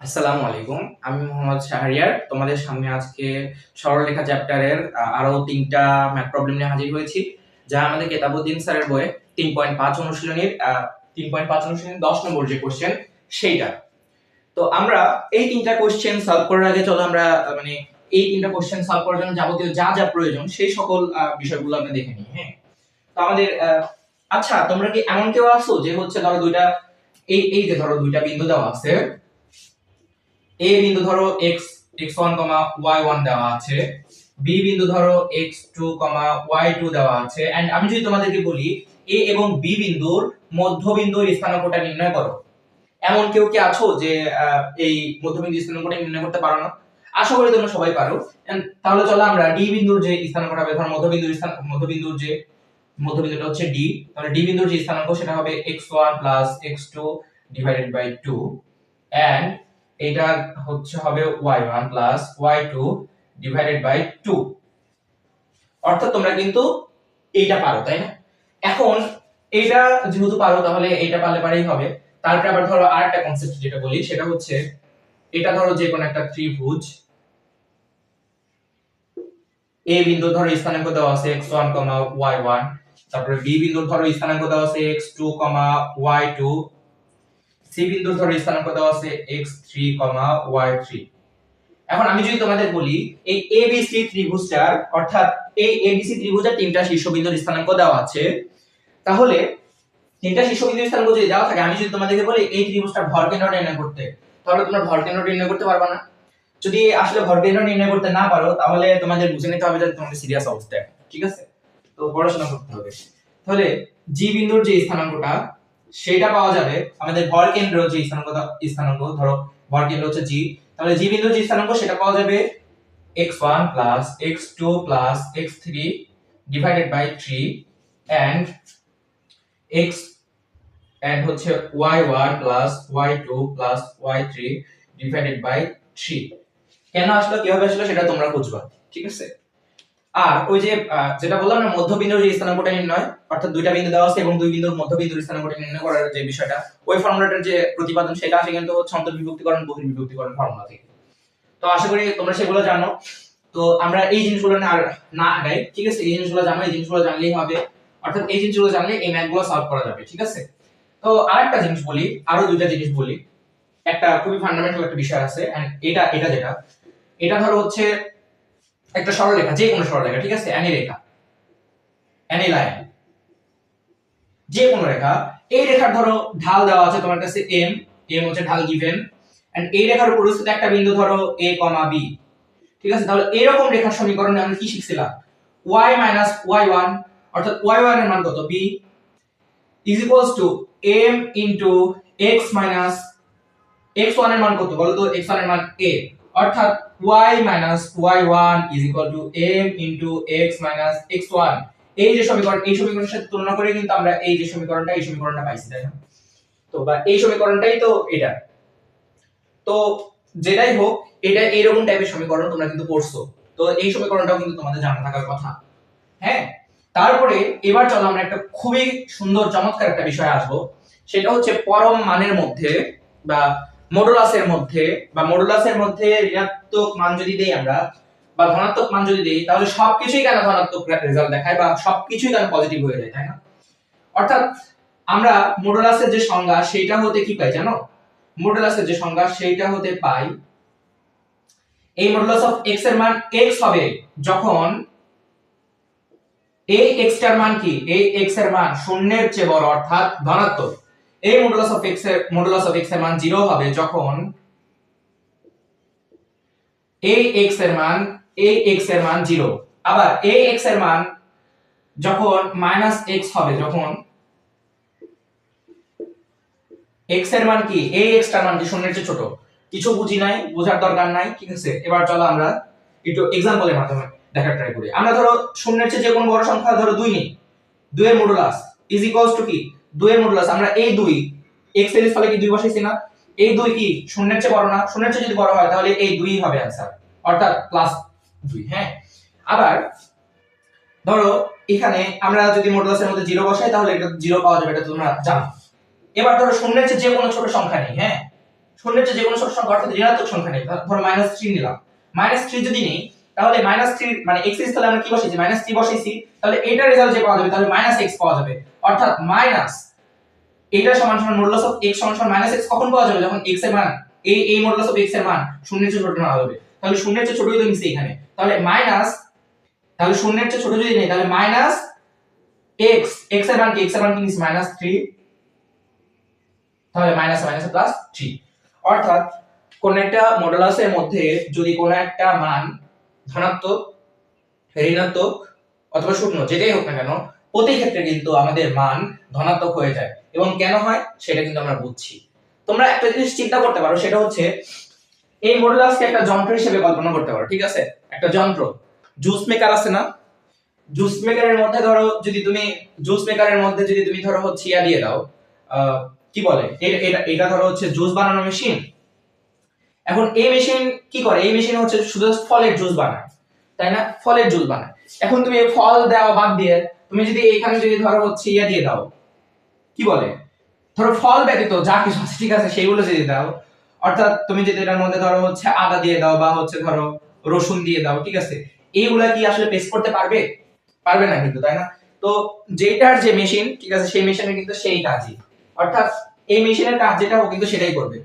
আসসালামু আলাইকুম। আমি মোহাম্মদ শাহরিয়ার। তোমাদের সামনে আজকে সরলরেখা চ্যাপ্টারের আরো ৩টা ম্যাথ প্রবলেম নিয়ে হাজির হয়েছি, যা আমাদের কেতাবউদ্দিন স্যারের বইয়ে ৩.৫ অনুশীলনীর ৩.৫ অনুশীলনীর ১০ নম্বর যে কোশ্চেন সেইটা। তো আমরা এই ৩টা কোশ্চেন সলভ করার আগে চলো আমরা এই ৩টা কোশ্চেন সলভ করার জন্য যাবতীয় যা যা প্রয়োজন সেই সকল বিষয়গুলো আমরা দেখে নিই। হ্যাঁ, তো আমাদের আচ্ছা, তোমরা কি এমন কেউ আছো যে হচ্ছে ধরো দুইটা এই যে ধরো দুইটা বিন্দু দেওয়া আছে, এ বিন্দু ধরো x1, y1 দেওয়া আছে, বি বিন্দু ধরো x2, y2 দেওয়া আছে, এন্ড আমি যদি তোমাদেরকে বলি এ এবং বি বিন্দুর মধ্যবিন্দুর স্থানাঙ্কটা নির্ণয় করো, এমন কেউ কি আছো যে এই মধ্যবিন্দু স্থানাঙ্কটা নির্ণয় করতে পারো না? আশা করি তোমরা সবাই পারো। তাহলে চলো আমরা ডি বিন্দুর যে স্থানাঙ্কটা হবে, ধরো মধ্যবিন্দুটা হচ্ছে ডি, তাহলে ডি বিন্দুর যে স্থানাঙ্ক সেটা হবে x1 x2 divided by 2, and এটা হচ্ছে হবে y1 y2 ডিভাইডেড বাই 2। অর্থাৎ তোমরা কিন্তু এইটা পারো, তাই না? এখন এইটা যেহেতু পারো তাহলে এইটা পারলে পারেই হবে। তারপরে আবার ধরো আরেকটা কনসেপ্ট যেটা বলি সেটা হচ্ছে, এটা ধরো যে কোনো একটা ত্রিভুজ, এ বিন্দু ধরো স্থানাঙ্ক দেওয়া আছে x1, y1, তারপরে বি বিন্দু ধরো স্থানাঙ্ক দেওয়া আছে x2, y2, সি বিন্দু ধরো স্থানাঙ্ক দেওয়া আছে x3, y3। এখন আমি যদি তোমাদের বলি এই এবিসি ত্রিভুজটার, অর্থাৎ এই এবিসি ত্রিভুজের তিনটা শীর্ষবিন্দুর স্থানাঙ্ক দেওয়া আছে, তাহলে তিনটা শীর্ষবিন্দুর স্থানাঙ্ক যদি দেওয়া থাকে, আমি যদি তোমাদেরকে বলি এই ত্রিভুজটার ভরকেন্দ্র নির্ণয় করতে, তাহলে তোমরা ভরকেন্দ্র নির্ণয় করতে পারবে না। যদি আসলে ভরকেন্দ্র নির্ণয় করতে না পারো তাহলে তোমাদের বুঝে নিতে হবে যে তোমাদের সিরিয়াস অবস্থা, ঠিক আছে? তো পড়াশোনা করতে হবে। তাহলে জি বিন্দুর যে স্থানাঙ্কটা সেটা পাওয়া যাবে আমাদের ভরকেন্দ্র যে স্থানাঙ্ক ধরো ভরকেন্দ্র হচ্ছে জি, তাহলে জি বিন্দুর যে স্থানাঙ্ক সেটা পাওয়া যাবে x1 x2 x3 divided by 3, and x and হচ্ছে y1 y2 y3 divided by 3। কেন আসলো, কিভাবে আসলো সেটা তোমরা বুঝবা, ঠিক আছে? আর ওই যে যেটা বললাম না, মধ্যবিন্দুর যে স্থানাঙ্কটা নির্ণয়, অর্থাৎ দুইটা বিন্দু দেওয়া আছে এবং দুই বিন্দুর মধ্যবিন্দুর স্থানাঙ্কটা নির্ণয় করার যে বিষয়টা, ওই ফর্মুলাটার যে প্রতিপাদন সেটা আসে কিন্তু হচ্ছে অন্তর্বিভক্তিকরণ বহির্বিভক্তিকরণ ফর্মুলা থেকে। তো আশা করি তোমরা সেগুলো জানো। তো আমরা এই জিনিসগুলো আর না আগাই, ঠিক আছে? এই জিনিসগুলো জানো, এই জিনিসগুলো জানলেই হবে, অর্থাৎ এই জিনিসগুলো জানলে এই ম্যাথগুলো সলভ করা যাবে, ঠিক আছে? তো আরেকটা জিনিস বলি, আরো দুইটা জিনিস বলি। একটা খুবই ফান্ডামেন্টাল একটা বিষয় আছে, এন্ড এটা যেটা, এটা ধরো হচ্ছে একটা সরলরেখা, যে কোনো সরলরেখা, ঠিক আছে? এনি রেখা, এনি লাইন, যে কোনো রেখা। এই রেখার ধরো ঢাল দেওয়া আছে তোমার কাছে এম, এম হচ্ছে ঢাল গিভেন, এন্ড এই রেখার উপর উপস্থিত একটা বিন্দু ধরো a, b, ঠিক আছে? তাহলে এরকম রেখার সমীকরণে আমরা কি শিখছিলাম? y y1, অর্থাৎ y1 এর মান কত, b, is equals to m into x minus x1 এর মান কত বলো তো, x1 এর মান a, অর্থাৎ y y1 is equal to m into x minus x1। এই যে সমীকরণ, এই সমীকরণের সাথে তুলনা করে কিন্তু আমরা এই যে সমীকরণটা, এই সমীকরণটা পাইছি, তাই না? তো বা এই সমীকরণটাই তো এটা। তো যেটাই হোক, এটা এইরকম টাইপের সমীকরণ তোমরা কিন্তু পড়ছো, তো এই সমীকরণটাও কিন্তু তোমাদের জানা থাকার কথা। হ্যাঁ, তারপরে এবার চলো আমরা একটা খুবই সুন্দর চমৎকার একটা বিষয় আসবো, সেটা হচ্ছে পরম মানের মধ্যে বা মডুলাসের মধ্যে ঋণাত্মক মান যদি দেই আমরা বা ধনাত্মক মান যদি দেই, তাহলে সবকিছুই কেন ধনাত্মক রেজাল্ট দেখায় বা সবকিছুই কেন পজিটিভ হয়ে যায়, তাই না? অর্থাৎ আমরা মডুলাসের যে সংজ্ঞা সেইটা হতে কি পাই জানো? মডুলাসের যে সংজ্ঞা সেইটা হতে পাই, এই মডুলাস অফ x এর মান x হবে যখন এই x টার মান কি, এই x এর মান শূন্যের চেয়ে বড়, অর্থাৎ ধনাত্মক। এই মডুলাস অফ x এর মান 0 হবে যখন এই x এর মান 0। আবার এই x এর মান যখন -x হবে, যখন x এর মান কি, এই x টার মান কি শূন্যের চেয়ে ছোট। কিছু বুঝি নাই, বোঝার দরকার নাই, ঠিক আছে? এবার চলো আমরা একটু এক্সাম্পলের মাধ্যমে দেখার ট্রাই করি। আমরা ধরো শূন্যের চেয়ে যে কোনো বড় সংখ্যা ধরো 2 নিই, 2 এর মডুলাস ইজ ইকুয়ালস টু কি, 2 এর মডুলাস আমরা এই 2 x এর স্থলে কি 2 বসাইছি না, এই 2 কি শূন্যের চেয়ে বড় না? শূন্যের চেয়ে যদি বড় হয় তাহলে এই 2 ই হবে आंसर, অর্থাৎ +2। হ্যাঁ, আবার ধরো এখানে আমরা যদি মডুলাসের মধ্যে 0 বসাই তাহলে এটা 0 পাওয়া যাবে, এটা তোমরা জানো। এবার ধরো শূন্যের চেয়ে যে কোনো ছোট সংখ্যা নেই, হ্যাঁ, শূন্যের চেয়ে যে কোনো ছোট সংখ্যা অর্থাৎ ঋণাত্মক সংখ্যা নেই, ধরো -3 নিলাম। -3 যদি নেই তাহলে -3 মানে x স্থলে আমরা কি বসাইছি, -3 বসাইছি, তাহলে এটার রেজাল্ট যে পাওয়া যাবে তাহলে -x পাওয়া যাবে। অর্থাৎ মাইনাস এটা সমান সমান মডুলাস অফ x সমান সমান -x কখন পাওয়া যাবে, যখন x এর মান এই মডুলাস অফ x এর মান শূন্যের চেয়ে ছোট নেওয়া হবে। তাহলে শূন্যের চেয়ে ছোটই তো নিচে এখানে, তাহলে মাইনাস, তাহলে শূন্যের চেয়ে ছোট যদি নেই তাহলে মাইনাস x, x এর মান কি, x এর মান কি নিচে -3, তাহলে মাইনাস মাইনাসে প্লাস 3। অর্থাৎ কোন একটা মডুলাসের মধ্যে যদি কোন একটা মান ধনাত্মক, ঋণাত্মক অথবা শূন্য যেটাই হোক না কেন, প্রতি ক্ষেত্রে কিন্তু আমাদের মান ধনাত্মক হয়ে যায়। এবং কেন হয় সেটা কিন্তু আমরা বুঝছি। তোমরা একটা জিনিস চিন্তা করতে পারো, সেটা হচ্ছে এই মডুলাসকে একটা যন্ত্র হিসেবে কল্পনা করতে পারো, ঠিক আছে? একটা যন্ত্র, জুস মেকার আছে না, জুস মেকারের মধ্যে ধরো যদি তুমি জুস মেকারের মধ্যে যদি তুমি ধরো হচ্ছে ইয়া দিয়ে দাও, কি বলে এটা এটা ধরো হচ্ছে জুস বানানো মেশিন। এখন এই মেশিন কি করে, এই মেশিন হচ্ছে শুধু ফলের জুস বানায়, তাই না? ফলের জুস বানায়। এখন তুমি এই ফল দেওয়া বাদ দিয়ে তুমি যদি এইখানে যদি ধরো হচ্ছে ইয়া দিয়ে দাও, কি বলে, ধরো ফল ব্যতীত যা কিছু আছে ঠিক আছে সেইগুলো যদি দাও, অর্থাৎ তুমি যদি এটার মধ্যে ধরো হচ্ছে আদা দিয়ে দাও বা হচ্ছে ধরো রসুন দিয়ে দাও, ঠিক আছে, এইগুলা কি আসলে পেস্ট করতে পারবে? পারবে না কিন্তু, তাই না? তো যেটার যে মেশিন, ঠিক আছে, সেই মেশিনের কিন্তু সেই কাজই, অর্থাৎ এই মেশিনের কাজ যেটা ও কিন্তু সেটাই করবে।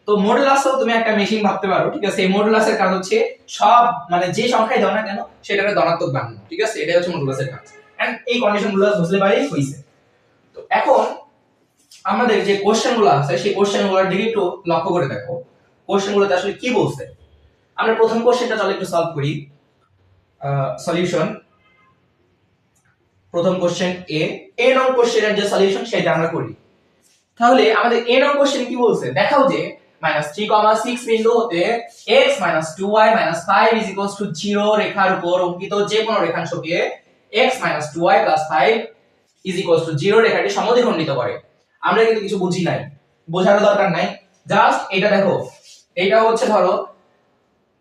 তো মডুলাসও তুমি একটা মেশিন ভাবতে পারো, ঠিক আছে? এই মডুলাসের কাজ হচ্ছে সব মানে যে সংখ্যাই দাও না কেন সেটাকে ধনাত্মক বানানো, ঠিক আছে? এটাই হচ্ছে মডুলাসের কাজ। এন্ড এই কন্ডিশনগুলো বুঝলে পারি হইছে। তো এখন আমাদের যে কোশ্চেনগুলো আছে সেই কোশ্চেনগুলোর দিকে একটু লক্ষ্য করে দেখো, কোশ্চেনগুলোতে আসলে কি বলছে। আমরা প্রথম কোশ্চেনটা চলো একটু সলভ করি। সলিউশন, প্রথম কোশ্চেন এ নং কোশ্চেনের যে সলিউশন সেটা আমরা করি। তাহলে আমাদের এ নং কোশ্চেনে কি বলছে, দেখাও যে -3,6 বিন্দু হতে x 2y 5 0 রেখার উপর অঙ্কিত যে কোনো রেখাংশকে x 2y 5 0 রেখাটি সমদ্বিখণ্ডিত করে। আমরা কিন্তু কিছু বুঝি নাই, বোঝার দরকার নাই, জাস্ট এটা দেখো, এটা হচ্ছে ধরো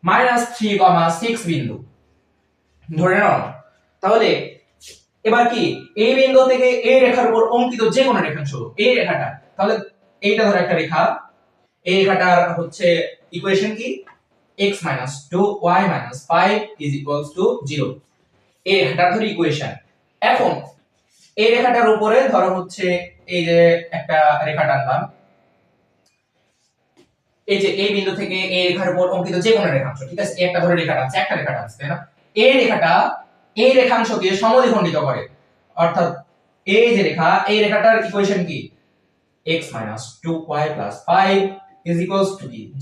-3,6 বিন্দু ধরে নাও। তাহলে এবার কি এই বিন্দু থেকে এই রেখার উপর অঙ্কিত যে কোনো রেখাংশ, এই রেখাটা, তাহলে এইটা ধরো একটা রেখা, এই রেখাটার হচ্ছে ইকুয়েশন কি, x 2y 5 0, এই রেখাটার ধরো ইকুয়েশন। এখন এই রেখাটার উপরে ধরো হচ্ছে এই যে একটা রেখা টানলাম, এই যে এই বিন্দু থেকে এই রেখার উপর অঙ্কিত যে কোনো রেখাংশ, ঠিক আছে, একটা ধরে রেখা টানছে, একটা রেখা টানছে, তাই না? এই রেখাটা এই রেখাংশকে সমদ্বিখণ্ডিত করে, অর্থাৎ এই যে রেখা, এই রেখাটার ইকুয়েশন কি, x 2y 5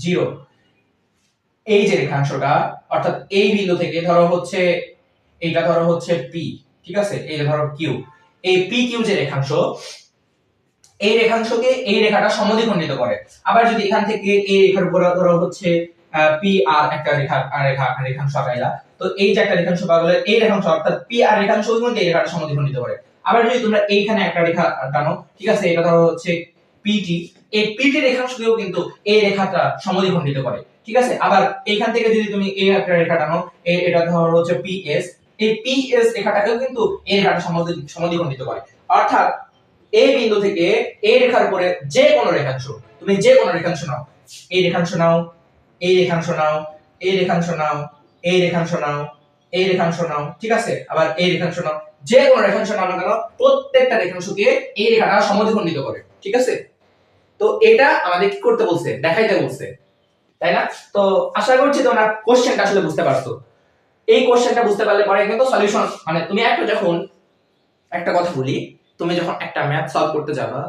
0। এই যে রেখাংশটা, অর্থাৎ এই বিন্দু থেকে ধরো হচ্ছে এইটা ধরো হচ্ছে p, ঠিক আছে, এই যে ধরো q, এই p q যে রেখাংশ, এই রেখাংশকে এই রেখাটা সমদ্বিখণ্ডিত করে। আবার যদি এখান থেকে এই রেখার উপর ধরো হচ্ছে p আর একটা রেখাংশ আঁকাইলা, তো এই যে একটা রেখাংশ পাওয়া গেল, এই রেখাংশ অর্থাৎ p আর রেখাংশ কিন্তু এই রেখাটা সমদ্বিখণ্ডিত করে। আবার যদি তোমরা এইখানে একটা রেখা টানো, ঠিক আছে, এটা ধরো হচ্ছে pt, এই pt রেখাংশকেও কিন্তু এই রেখাটা সমদ্বিখণ্ডিত করে, ঠিক আছে। আবার এইখান থেকে যদি তুমি এই একটা রেখা টানো, এটা ধরো হচ্ছে ps, এই ps রেখাটাকেও কিন্তু এই রেখাটা সমদ্বিখণ্ডিত করে। অর্থাৎ এই বিন্দু থেকে এই রেখার উপরে যে কোনো রেখাংশ, তুমি যে কোনো রেখাংশ নাও, এই রেখাংশ নাও, এই রেখাংশ নাও, এই রেখাংশ নাও, এই রেখাংশ নাও, এই রেখাংশ নাও, ঠিক আছে, আবার এই রেখাংশ নাও, যে কোনো রেখাংশ নাও না কেন প্রত্যেকটা রেখাংশকে এই রেখাটা সমদ্বিখণ্ডিত করে, ঠিক আছে। তো এটা আমাদের কি করতে বলছে, দেখাইতে বলছে, তাই না? তো আশা করছি তোমরা কোশ্চেনটা আসলে বুঝতে পারছো। এই কোশ্চেনটা বুঝতে পারলে পরে কিন্তু সলিউশন, মানে তুমি একটা কথা বলি, তুমি যখন একটা ম্যাথ সলভ করতে যাবা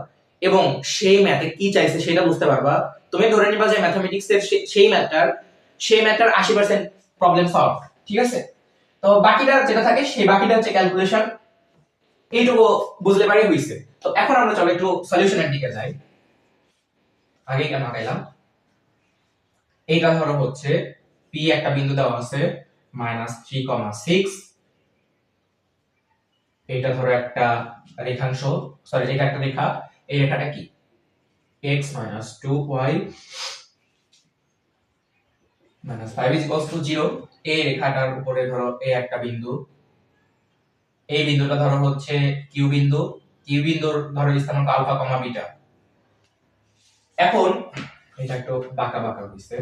এবং সেই ম্যাথে কি চাইছে সেটা বুঝতে পারবা, তুমি ধরে নিবা যে ম্যাথমেটিক্স এর সেই ম্যাথটার 80% প্রবলেম সলভ, ঠিক আছে। তো বাকিটা যেটা থাকে সেই বাকিটা হচ্ছে ক্যালকুলেশন, এইটুকু বুঝলে পারি হইছে। তো এখন আমরা চলো একটু সলিউশনের দিকে যাই। আগে কেন আগাইলাম, এইটা ধরো হচ্ছে p একটা বিন্দু দেওয়া আছে -3,6, এটা ধরো একটা রেখাংশ, সরি এটা একটা রেখা, এই রেখাটা কি x 2y 5 0, এই রেখাটার উপরে ধরো এই একটা বিন্দু, এই বিন্দুটা ধরো হচ্ছে q বিন্দুর ধরো স্থানাঙ্ক আলফা কমা বিটা। এখন এটা একটু বাঁকা বাঁকা হইছে।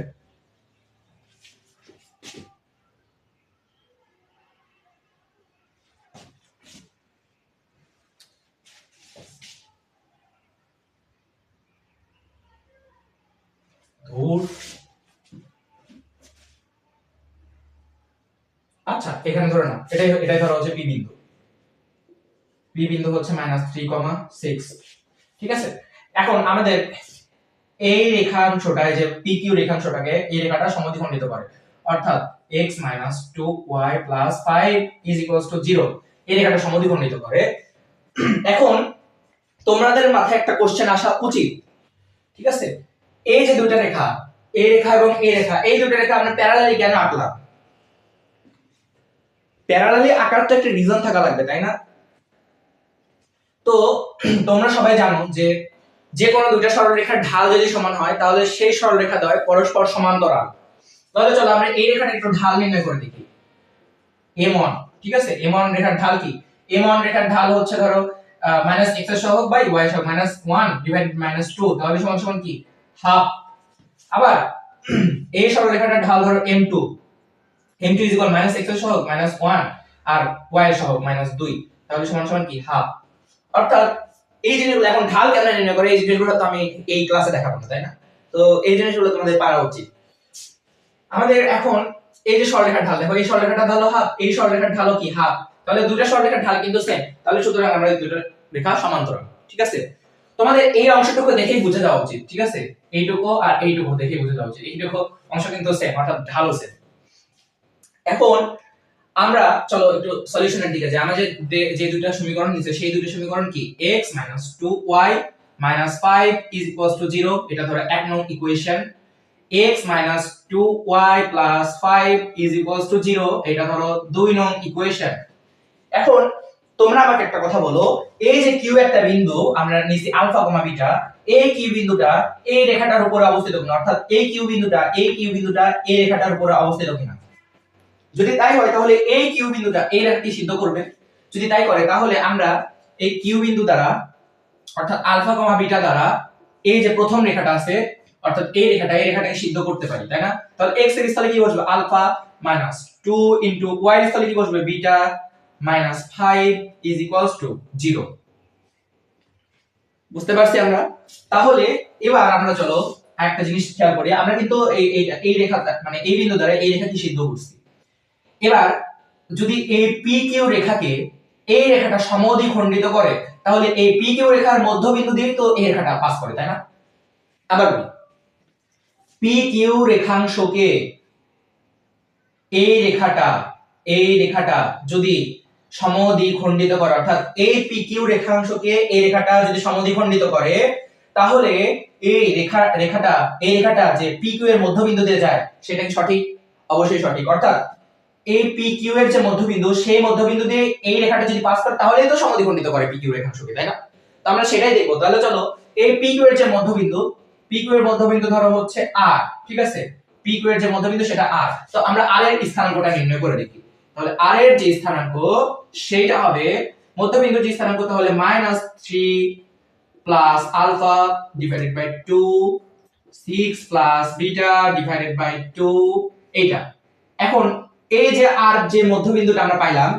আচ্ছা এখানে ধরে নাও এটাই ধরো হচ্ছে পি বিন্দু। পি বিন্দু হচ্ছে -3,6। ঠিক আছে, এখন আমাদের এই রেখাংশটায় যে পি কিউ রেখাংশটাকে এই রেখাটা সমদ্বিখণ্ডিত করে, অর্থাৎ x 2y 5 0 এই রেখাটা সমদ্বিখণ্ডিত করে। এখন তোমাদের মাথায় একটা কোশ্চেন আসা উচিত, ঠিক আছে, এই যে দুইটা রেখা, এই রেখা এবং এই দুইটা রেখা আমরা প্যারালালি কেন আঁকলাম? প্যারালালি আঁকার তো একটা রিজন থাকা লাগবে, তাই না? তো তোমরা সবাই জানো যে যে কোনো দুইটা সরলরেখার ঢাল যদি সমান হয় তাহলে সেই সরলরেখা দ্বয় পরস্পর সমান্তরাল। তাহলে চলো আমরা এই রেখাটা একটু ঢাল নির্ণয় করে দেখি। m1, ঠিক আছে, m1 রেখার ঢাল কি? m1 রেখার ঢাল হচ্ছে ধরো -x এর সহগ বাই y এর সহগ -1 ডিভাইডেড -2, তাহলে সমান সমান কি হাফ। আবার এই সরলরেখাটার ঢাল ধরো m2 is equal -x এর সহগ -1 আর y এর সহগ -2, তাহলে সমান সমান কি হাফ। অর্থাৎ এই জিনিসগুলো এখন ঢাল কেমন নির্ণয় করে এই জিনিসগুলো তো আমি এই ক্লাসে দেখাবো না, তাই না? তো এই জিনিসগুলো তোমাদের পারা উচিত। আমাদের এখন এই যে সরলরেখার ঢাল দেখো, এই সরলরেখাটার ঢাল হাফ, এই সরলরেখার ঢালও কি হাফ, তাহলে দুটো সরলরেখার ঢাল কিন্তু সেম, তাহলে সুতরাং আমরা এই দুটো রেখা সমান্তরাল। ঠিক আছে, তোমাদের এই অংশটুকু দেখেই বুঝে যাওয়া উচিত, ঠিক আছে, এইটুকু আর এইটুকু দেখেই বুঝে যাওয়া উচিত, এইটুকু অংশ কিন্তু সেম, অর্থাৎ ঢালও সেম। এখন আমরা চলো একটু সলিউশনের দিকে যাই। আমরা যে দুটো সমীকরণ নিচে সেই দুটো সমীকরণ কি x 2y 5 0, এটা ধরো 1 নং ইকুয়েশন। x 2y 5 0, এটা ধরো 2 নং ইকুয়েশন। এখন তোমরা আমাকে একটা কথা বলো, এই যে কিউ একটা বিন্দু আমরা নিচে আলফা কমা বিটা, এই কিউ বিন্দুটা এই রেখাটার উপরে অবস্থিত কিনা, অর্থাৎ এই কিউ বিন্দুটা এই রেখাটার উপরে অবস্থিত কিনা। যদি তাই হয় তাহলে এই কিউ বিন্দুটা এই রেখাটি সিদ্ধ করবে। যদি তাই করে তাহলে আমরা এই কিউ বিন্দু দ্বারা অর্থাৎ আলফা কমা বিটা দ্বারা এই যে প্রথম রেখাটা আছে অর্থাৎ এই রেখাটাকে সিদ্ধ করতে পারি, তাই না? তাহলে x এর স্থলে কি বসবে আলফা মাইনাস 2 ইনটু y এর স্থলে কি বসবে beta minus 5 is equals to 0। বুঝতে পারছি আমরা? তাহলে এবার আমরা চলো একটা জিনিস খেয়াল করি, আমরা কিন্তু এই রেখাটা মানে এই বিন্দু দ্বারা এই রেখাটি সিদ্ধ করছি। এবার যদি এই পি কিউ রেখাকে এই রেখাটা সমদ্বিখণ্ডিত করে তাহলে এই পি কিউ রেখার মধ্যবিন্দু দিয়ে তো এই রেখাটা পাস করে, তাই না? আবার বলি, পি কিউ রেখাংশকে এই রেখাটা যদি সমদ্বিখণ্ডিত করে, অর্থাৎ এই পি কিউ রেখাংশকে এই রেখাটা যদি সমদ্বিখণ্ডিত করে তাহলে এই রেখাটা যে পি কিউ এর মধ্যবিন্দু দিয়ে যায় সেটা কি সঠিক? অবশ্যই সঠিক। অর্থাৎ এই পি কিউ এর যে মধ্যবিন্দু সেই মধ্যবিন্দু দিয়ে এই রেখাটা যদি পাস করে তাহলেই তো সমদ্বিখণ্ডিত করে পি কিউ রেখাংশকে, তাই না? তো আমরা সেটাই দেখব। তাহলে চলো এই পি কিউ এর যে মধ্যবিন্দু ধরো হচ্ছে আর, ঠিক আছে, পি কিউ এর যে মধ্যবিন্দু সেটা আর। তো আমরা আর এর স্থানাঙ্কটা নির্ণয় করে দেখি। তাহলে আর এর যে স্থানাঙ্ক সেটা হবে মধ্যবিন্দুর যে স্থানাঙ্ক, তাহলে -3 plus alpha divided by 2 6 plus beta divided by 2 এইটা। এখন এই যে আর যে মধ্যবিন্দুটা আমরা পাইলাম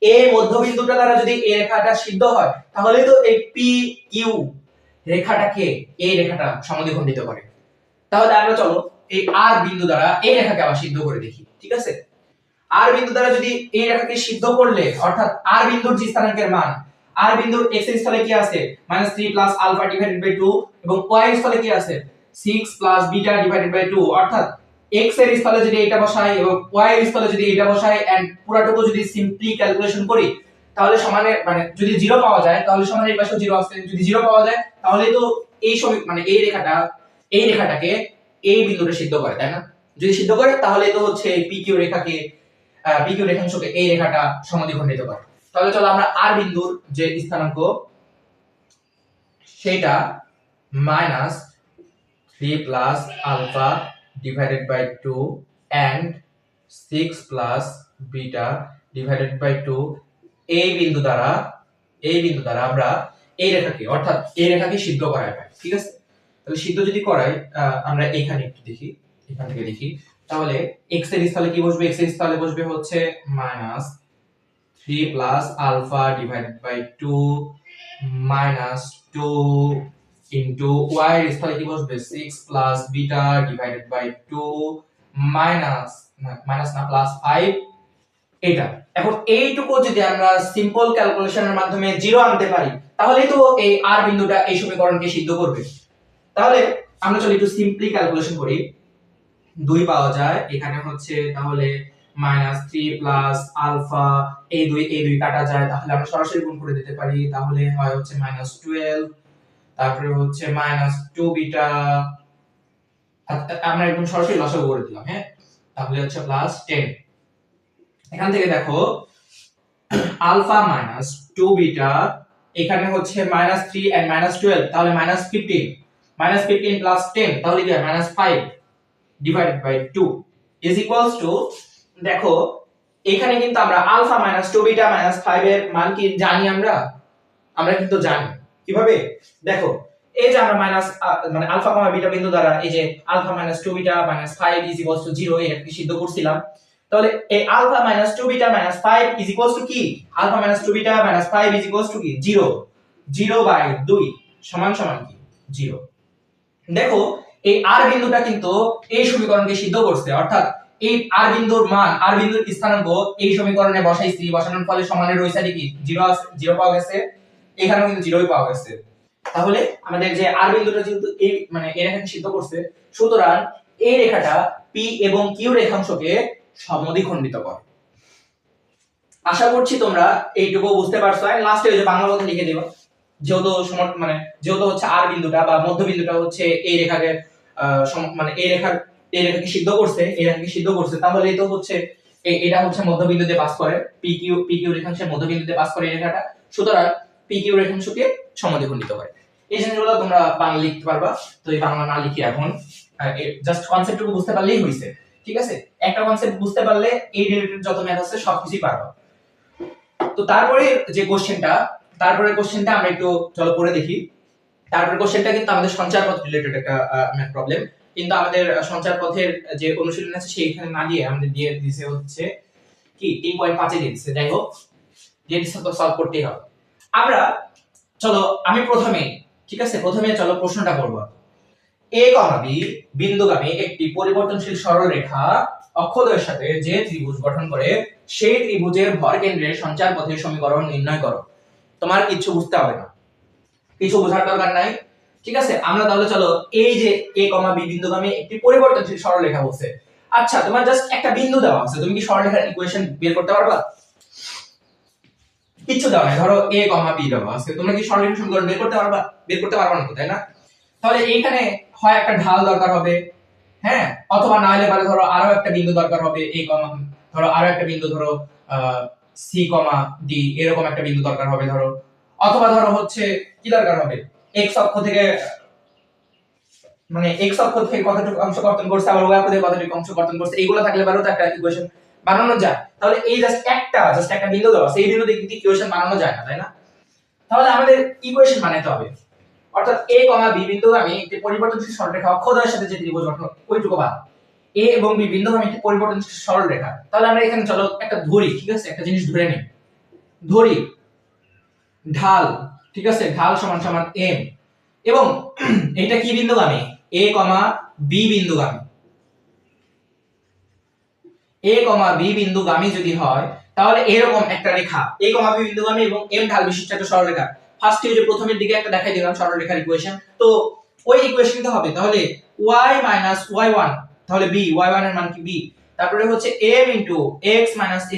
এই মধ্যবিন্দুটা দ্বারা যদি এই রেখাটা সিদ্ধ হয় তাহলে তো এই পি কিউ রেখাটাকে এই রেখাটা সমদ্বিখণ্ডিত করে। তাহলে আমরা চলো এই আর বিন্দু দ্বারা এই রেখাকে আবার সিদ্ধ করে দেখি, ঠিক আছে? আর বিন্দু দ্বারা যদি এই রেখাকে সিদ্ধ করলে অর্থাৎ আর বিন্দুর যে স্থানাঙ্কের মান, আর বিন্দুর x এর স্থলে কি আছে -3 প্লাস আলফা ডিভাইডেড বাই 2 এবং y এর স্থলে কি আছে 6 প্লাস বিটা ডিভাইডেড বাই 2, অর্থাৎ x এর স্থলে যদি এটা বসাই এবং y এর স্থলে যদি এটা বসাই এন্ড পুরাটুকু যদি সিম্পলি ক্যালকুলেশন করি তাহলে সমানে মানে যদি 0 পাওয়া যায় তাহলে সমানে এই পাশে 0 আসবে, যদি 0 পাওয়া যায় তাহলে তো এই মানে এই রেখাটাকে এই বিন্দুটা সিদ্ধ করে, তাই না? যদি সিদ্ধ করে তাহলে তো হচ্ছে পি কিউ রেখাংশকে এই রেখাটা সমদ্বিখণ্ডিত করে। তাহলে চলো আমরা আর বিন্দুর যে স্থানাঙ্ক সেটা -3 plus alpha divided by 2 and 6 plus beta divided by 2 এই বিন্দু দ্বারা আমরা এই রেখাকে অর্থাৎ এই রেখাকে সিদ্ধ করায় পাই, ঠিক আছে? তাহলে সিদ্ধ যদি করাই আমরা এখানে একটু দেখি, এখান থেকে দেখি, তাহলে x এর স্থানে কি বসবে? x এর স্থানে বসবে হচ্ছে minus 3 plus alpha divided by 2 minus 2 into y এর স্থানে কি বসবে? 6 plus beta divided by 2 minus না প্লাস 5 এটা। এখন এইটুকু যদি আমরা সিম্পল ক্যালকুলেশনের মাধ্যমে জিরো আনতে পারি তাহলেই তো এই আর বিন্দুটা এই সমীকরণকে সিদ্ধ করবে। তাহলে আমরা চলো একটু সিম্পলি ক্যালকুলেশন করি। 2 পাওয়া যায়, এখানে হচ্ছে তাহলে মাইনাস 3 প্লাস আলফা, এই দুই কাটা যায়, তাহলে আমরা সরাসরি গুণ করে দিতে পারি, তাহলে হয় হচ্ছে মাইনাস 12, তারপরে হচ্ছে মাইনাস 2 বিটা, আমরা একদম সরাসরি লসাগু করে দিলাম। হ্যাঁ, তাহলে হচ্ছে প্লাস 10। এখান থেকে দেখো আলফা মাইনাস 2 বিটা, এখানে হচ্ছে মাইনাস 3 এন্ড মাইনাস 12, তাহলে মাইনাস 15, মাইনাস 15 প্লাস 10, তাহলে কি হয়? Minus 5 divided by 2 is equals to, দেখো এখানে কিন্তু আমরা আলফা মাইনাস 2 বিটা মাইনাস 5 এর মান কি জানি? আমরা কিন্তু জানি। কিভাবে? দেখো এই যে আমরা মাইনাস মানে আলফা কমা বিটা বিন্দু দ্বারা এই যে alpha minus 2 beta minus 5 is equals to 0 এটাকে সিদ্ধ করছিলাম। তাহলে এই alpha minus 2 beta minus 5 is equals to কি? Alpha minus 2 beta minus 5 is equals to কি? 0। 0 বাই 2 সমান সমান কি? 0। দেখো এই আর বিন্দুটা কিন্তু এই সমীকরণকে সিদ্ধ করছে, অর্থাৎ এই আর বিন্দুর মান, আর বিন্দুর স্থানাঙ্ক এই সমীকরণে বসাইছি, বসানোর ফলে সমানের ওই সাইডে কি 0 আছে, 0 পাওয়া গেছে, এখানেও কিন্তু 0ই পাওয়া গেছে। তাহলে আমাদের যে আর বিন্দুটা যেহেতু এই মানে এই রেখাকে সিদ্ধ করছে, সুতরাং এই রেখাটা পি এবং কিউ রেখাংশকে সমদ্বিখণ্ডিত করে। আশা করছি তোমরা এইটুকু বুঝতে পারছো। আর লাস্টে ওই যে বাংলা কথা লিখে দিবা, যেহেতু মানে যেহেতু হচ্ছে আর বিন্দুটা বা মধ্যবিন্দুটা হচ্ছে এই রেখাকে মানে এই রেখাকে সিদ্ধ করছে, এই রেখাকে সিদ্ধ করছে, তাহলেই তো হচ্ছে এটা হচ্ছে মধ্যবিন্দুতে পাস করে, পি কিউ রেখাংশের মধ্যবিন্দুতে পাস করে এই রেখাটা, সুতরাং পি কিউ রেখাংশকে সমদ্বিখণ্ডিত করে। এই জিনিসগুলো তোমরা বাংলা লিখতে পারবা। তো এই বাংলা না লিখি এখন জাস্ট কনসেপ্টটুকু বুঝতে পারলেই হইছে। ঠিক আছে, একটা কনসেপ্ট বুঝতে পারলে এই রিলেটেড যত ম্যাথ আছে সবকিছুই পারবা। তো তারপরে যে কোশ্চেনটা আমরা একটু চলো পড়ে দেখি। তারপরে কোশ্চেনটা কিন্তু আমাদের সঞ্চার পথ রিলেটেড একটা ম্যাথ প্রবলেম, কিন্তু আমাদের সঞ্চার পথের যে অনুশীলন আছে সেইখানে না দিয়ে আমাদের দিয়ে দিয়েছে হচ্ছে কি 3.5 এ দিয়েছে। যাই হোক, দিয়ে দিয়েছে তো সলভ করতেই হবে। আমরা চলো আমি প্রথমে, ঠিক আছে, প্রথমে চলো প্রশ্নটা করব। a, b বিন্দুগামী একটি পরিবর্তনশীল সরলরেখা অক্ষদ্বয়ের সাথে যে ত্রিভুজ গঠন করে সেই ত্রিভুজের ভরকেন্দ্রের সঞ্চার পথের সমীকরণ নির্ণয় করো। তোমার কিছু বুঝতে হবে না, কিছু বোঝার দরকার নাই। ঠিক আছে, আমরা তাহলে চলো এই যে a, b বিন্দুগামী একটি পরিবর্তনশীল সরলরেখা বলছে। আচ্ছা, তোমার জাস্ট একটা বিন্দু দেওয়া আছে, তুমি কি সরলরেখার ইকুয়েশন বের করতে পারবা? কিছু দেওয়া নাই, ধরো a, b দেওয়া আছে, তোমরা কি সরলরেখার সমীকরণ বের করতে পারবা? বের করতে পারবা না তো, তাই না? তাহলে এইখানে হয় একটা ঢাল দরকার হবে, হ্যাঁ, অথবা না হলে পারে ধরো আরো একটা বিন্দু দরকার হবে a, ধরো আরো একটা বিন্দু, ধরো c, d এরকম একটা বিন্দু দরকার হবে ধরো, অথবা ধরো হচ্ছে কি দরকার হবে, x অক্ষ থেকে মানে x অক্ষ থেকে কতটুকু অংশ কর্তন করছে, আবার y অক্ষ থেকে কতটুকু অংশ কর্তন করছে, এইগুলো থাকলে পারো তো একটা ইকুয়েশন বানানো যায়। তাহলে এই জাস্ট একটা বিন্দু দেওয়া আছে, এই বিন্দু দিয়ে কিন্তু ইকুয়েশন বানানো যায় না, তাই না? তাহলে আমাদের ইকুয়েশন বানাতে হবে, অর্থাৎ a, b বিন্দুগামী একটি পরিবর্তনশীল সরলরেখা অক্ষদ্বয়ের সাথে যে ত্রিভুজ গঠন ওইটুকু বাদ। a এবং b বিন্দুগামী একটি পরিবর্তনশীল সরলরেখা, তাহলে আমরা এখানে চলো একটা ধরি, ঠিক আছে, একটা জিনিস ধরে নিই, ধরি ঢাল, ঠিক আছে, ঢাল সমান সমান m, এবং এটা কি বিন্দুগামী? a, b বিন্দুগামী। a, b বিন্দুগামী যদি হয় তাহলে এরকম একটা রেখা a, b বিন্দুগামী এবং m ঢাল বিশিষ্ট একটা সরলরেখা। ফার্স্টে যে প্রথমের দিকে একটা দেখাই দিলাম সরলরেখার ইকুয়েশন, তো ওই ইকুয়েশনটা হবে তাহলে y y1, তাহলে b y1 এর মান কি b, তারপরে হচ্ছে m x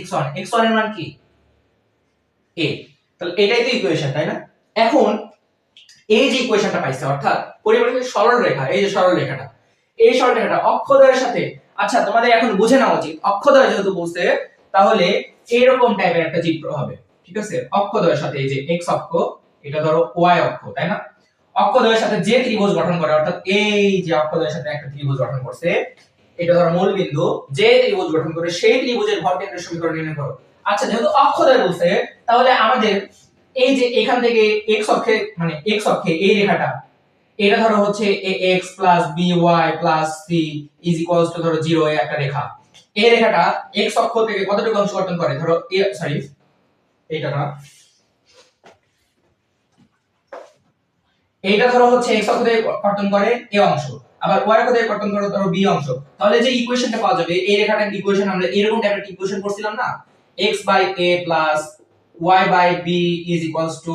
x1, x1 এর মান কি a, তাহলে এটাই তো ইকুয়েশন, তাই না? এখন এই যে ইকুয়েশনটা পাইছে, অর্থাৎ পরিবর্তনশীল সরলরেখা, এই যে সরলরেখাটা, এই সরলরেখাটা অক্ষদ্বয়ের সাথে, আচ্ছা তোমাদের এখন বুঝে নেওয়া উচিত, অক্ষদ্বয় যেহেতু বলছে তাহলে এরকম টাইপের একটা চিত্র হবে, ঠিক আছে, অক্ষদ্বয়ের সাথে এই যে x অক্ষ, এটা ধরো y অক্ষ, তাই না? অক্ষদ্বয়ের সাথে যে ত্রিভুজ গঠন করে, অর্থাৎ এই যে অক্ষদ্বয়ের সাথে একটা ত্রিভুজ গঠন করছে, এটা ধরো মূল বিন্দু, যে ত্রিভুজ গঠন করে সেই ত্রিভুজের ভরকেন্দ্রের সমীকরণ নির্ণয় করো। আচ্ছা, যেহেতু অক্ষদ্বয় বলছে তাহলে আমাদের এই যে এখান থেকে x অক্ষে মানে x অক্ষে এই রেখাটা, এটা ধরো হচ্ছে ax by c is equals two ধরো 0 এ একটা রেখা। এই রেখাটা x অক্ষ থেকে কতটুকু অংশ গঠন করে ধরো সরি এইটা না, এইটা ধরো হচ্ছে x অক্ষ থেকে কর্তন করে a অংশ, আবার y অক্ষ থেকে কর্তন করে ধরো b অংশ। তাহলে যে ইকুয়েশনটা পাওয়া যাবে এই রেখাটার ইকুয়েশন আমরা এরকম টাইপের ইকুয়েশন করছিলাম না, x by a plus y by b is equals to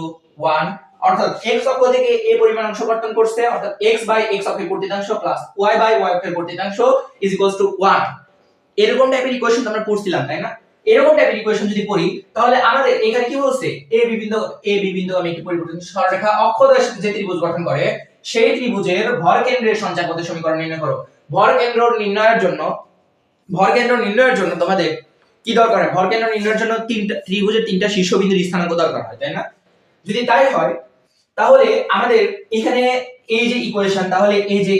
1, অর্থাৎ x অক্ষ থেকে a পরিমাণ অংশ কর্তন করছে, অর্থাৎ x by x অক্ষের কর্তৃত্বাংশ প্লাস y by y অক্ষের কর্তৃত্বাংশ is equals to 1। এরকম টাইপের ইকুয়েশন আমরা পড়ছিলাম তাই না? এরকম টাইপের ইকুয়েশন যদি পড়ি তাহলে আমাদের এখানে কি বলছে এ বি বিন্দু আমি একটি পরিবর্তন সরলরেখা অক্ষদ্বয়ের সাথে যে ত্রিভুজ গঠন করে সেই ত্রিভুজের ভর কেন্দ্রের সঞ্চারপথের সমীকরণ নির্ণয় করো। ভর কেন্দ্র নির্ণয়ের জন্য তোমাদের কি দরকার হয়? ভর কেন্দ্র নির্ণয়ের জন্য ত্রিভুজের তিনটা শীর্ষবিন্দুর স্থানাঙ্ক দরকার হয় তাই না? যদি তাই হয় তাহলে আমাদের এখানে এই যে ইকুয়েশন, তাহলে এই যে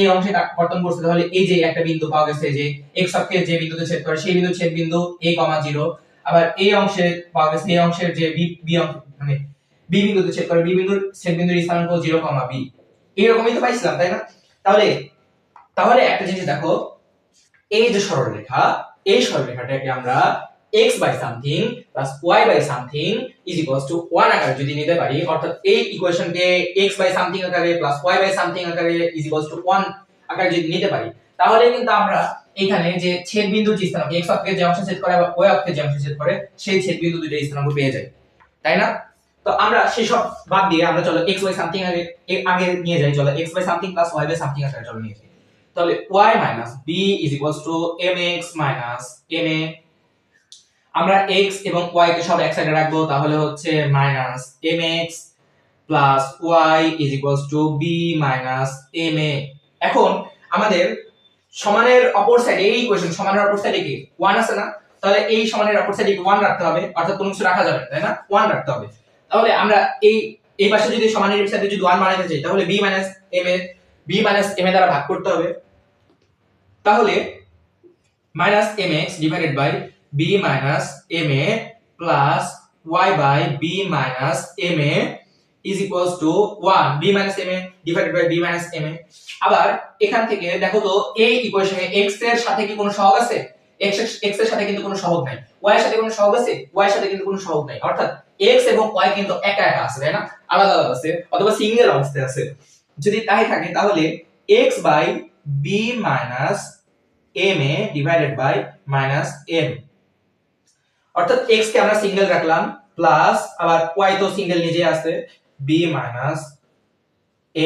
এ অংশে কর্তন করছে, তাহলে এই যে একটা বিন্দু পাওয়া গেছে যে x অক্ষে যে বিন্দুতে ছেদ করে সেই বিন্দু ছেদ বিন্দু a, 0, আবার এই অংশে পাওয়া গেছে এই অংশের যে বি মানে বি বিন্দুতে ছেদ করে বি বিন্দুর ছেদ বিন্দুর স্থানাঙ্ক 0, b এরকমই তো পাইছিলাম তাই না? তাহলে তাহলে একটা জিনিস দেখো, এই যে সরলরেখা এই সরলরেখাটাকে আমরা x by something plus y by something is equals to 1 আকারে যদি নিতে পারি, অর্থাৎ এই ইকুয়েশনকে x by something আকারে plus y by something আকারে is equals to 1 আকারে যদি নিতে পারি তাহলে কিন্তু আমরা এখানে যে ছেদ বিন্দুর যে স্থানাঙ্ক x অক্ষে যে অংশে ছেদ করে বা y অক্ষে যে অংশে ছেদ করে সেই ছেদ বিন্দু দুইটা স্থানাঙ্ক পেয়ে যাই তাই না? তো আমরা সেই সব বাদ দিয়ে আমরা চলো x by something আগে নিয়ে যাই, চলো x by something plus y by something আকারে চলো নিয়ে যাই। তাহলে y minus b is equals to mx minus ma, আমরা x এবং y কে সব এক সাইডে রাখবো, তাহলে হচ্ছে minus mx plus y is equals to b minus ma। এখন আমাদের সমানের অপর সাইডে এই ইকুয়েশন সমানের অপর সাইডে কি 1 আছে না? তাহলে এই সমানের অপর সাইডে 1 রাখতে হবে, অর্থাৎ কোনো কিছু রাখা যাবে না তাই না? 1 রাখতে হবে। তাহলে আমরা এই পাশে যদি সমানের সাইডে যদি 1 বানাইতে চাই তাহলে b minus ma দ্বারা ভাগ করতে হবে। তাহলে minus mx divided by b minus ma plus y by b minus ma is equals to 1, b minus ma divided by b minus ma। আবার এখান থেকে দেখো তো এই ইকুয়েশনে x এর সাথে কি কোনো সহগ আছে? x এর সাথে কিন্তু কোনো সহগ নাই। y এর সাথে কোনো সহগ আছে? y এর সাথে কিন্তু কোনো সহগ নাই, অর্থাৎ x এবং y কিন্তু একা একা আছে তাই না? আলাদা আলাদা আছে অথবা সিঙ্গেল অবস্থায় আছে। যদি তাই থাকে তাহলে x by b minus ma divided by minus m, অর্থাৎ x কে আমরা সিঙ্গেল রাখলাম প্লাস আবার y তো সিঙ্গেল নিজে আছে b minus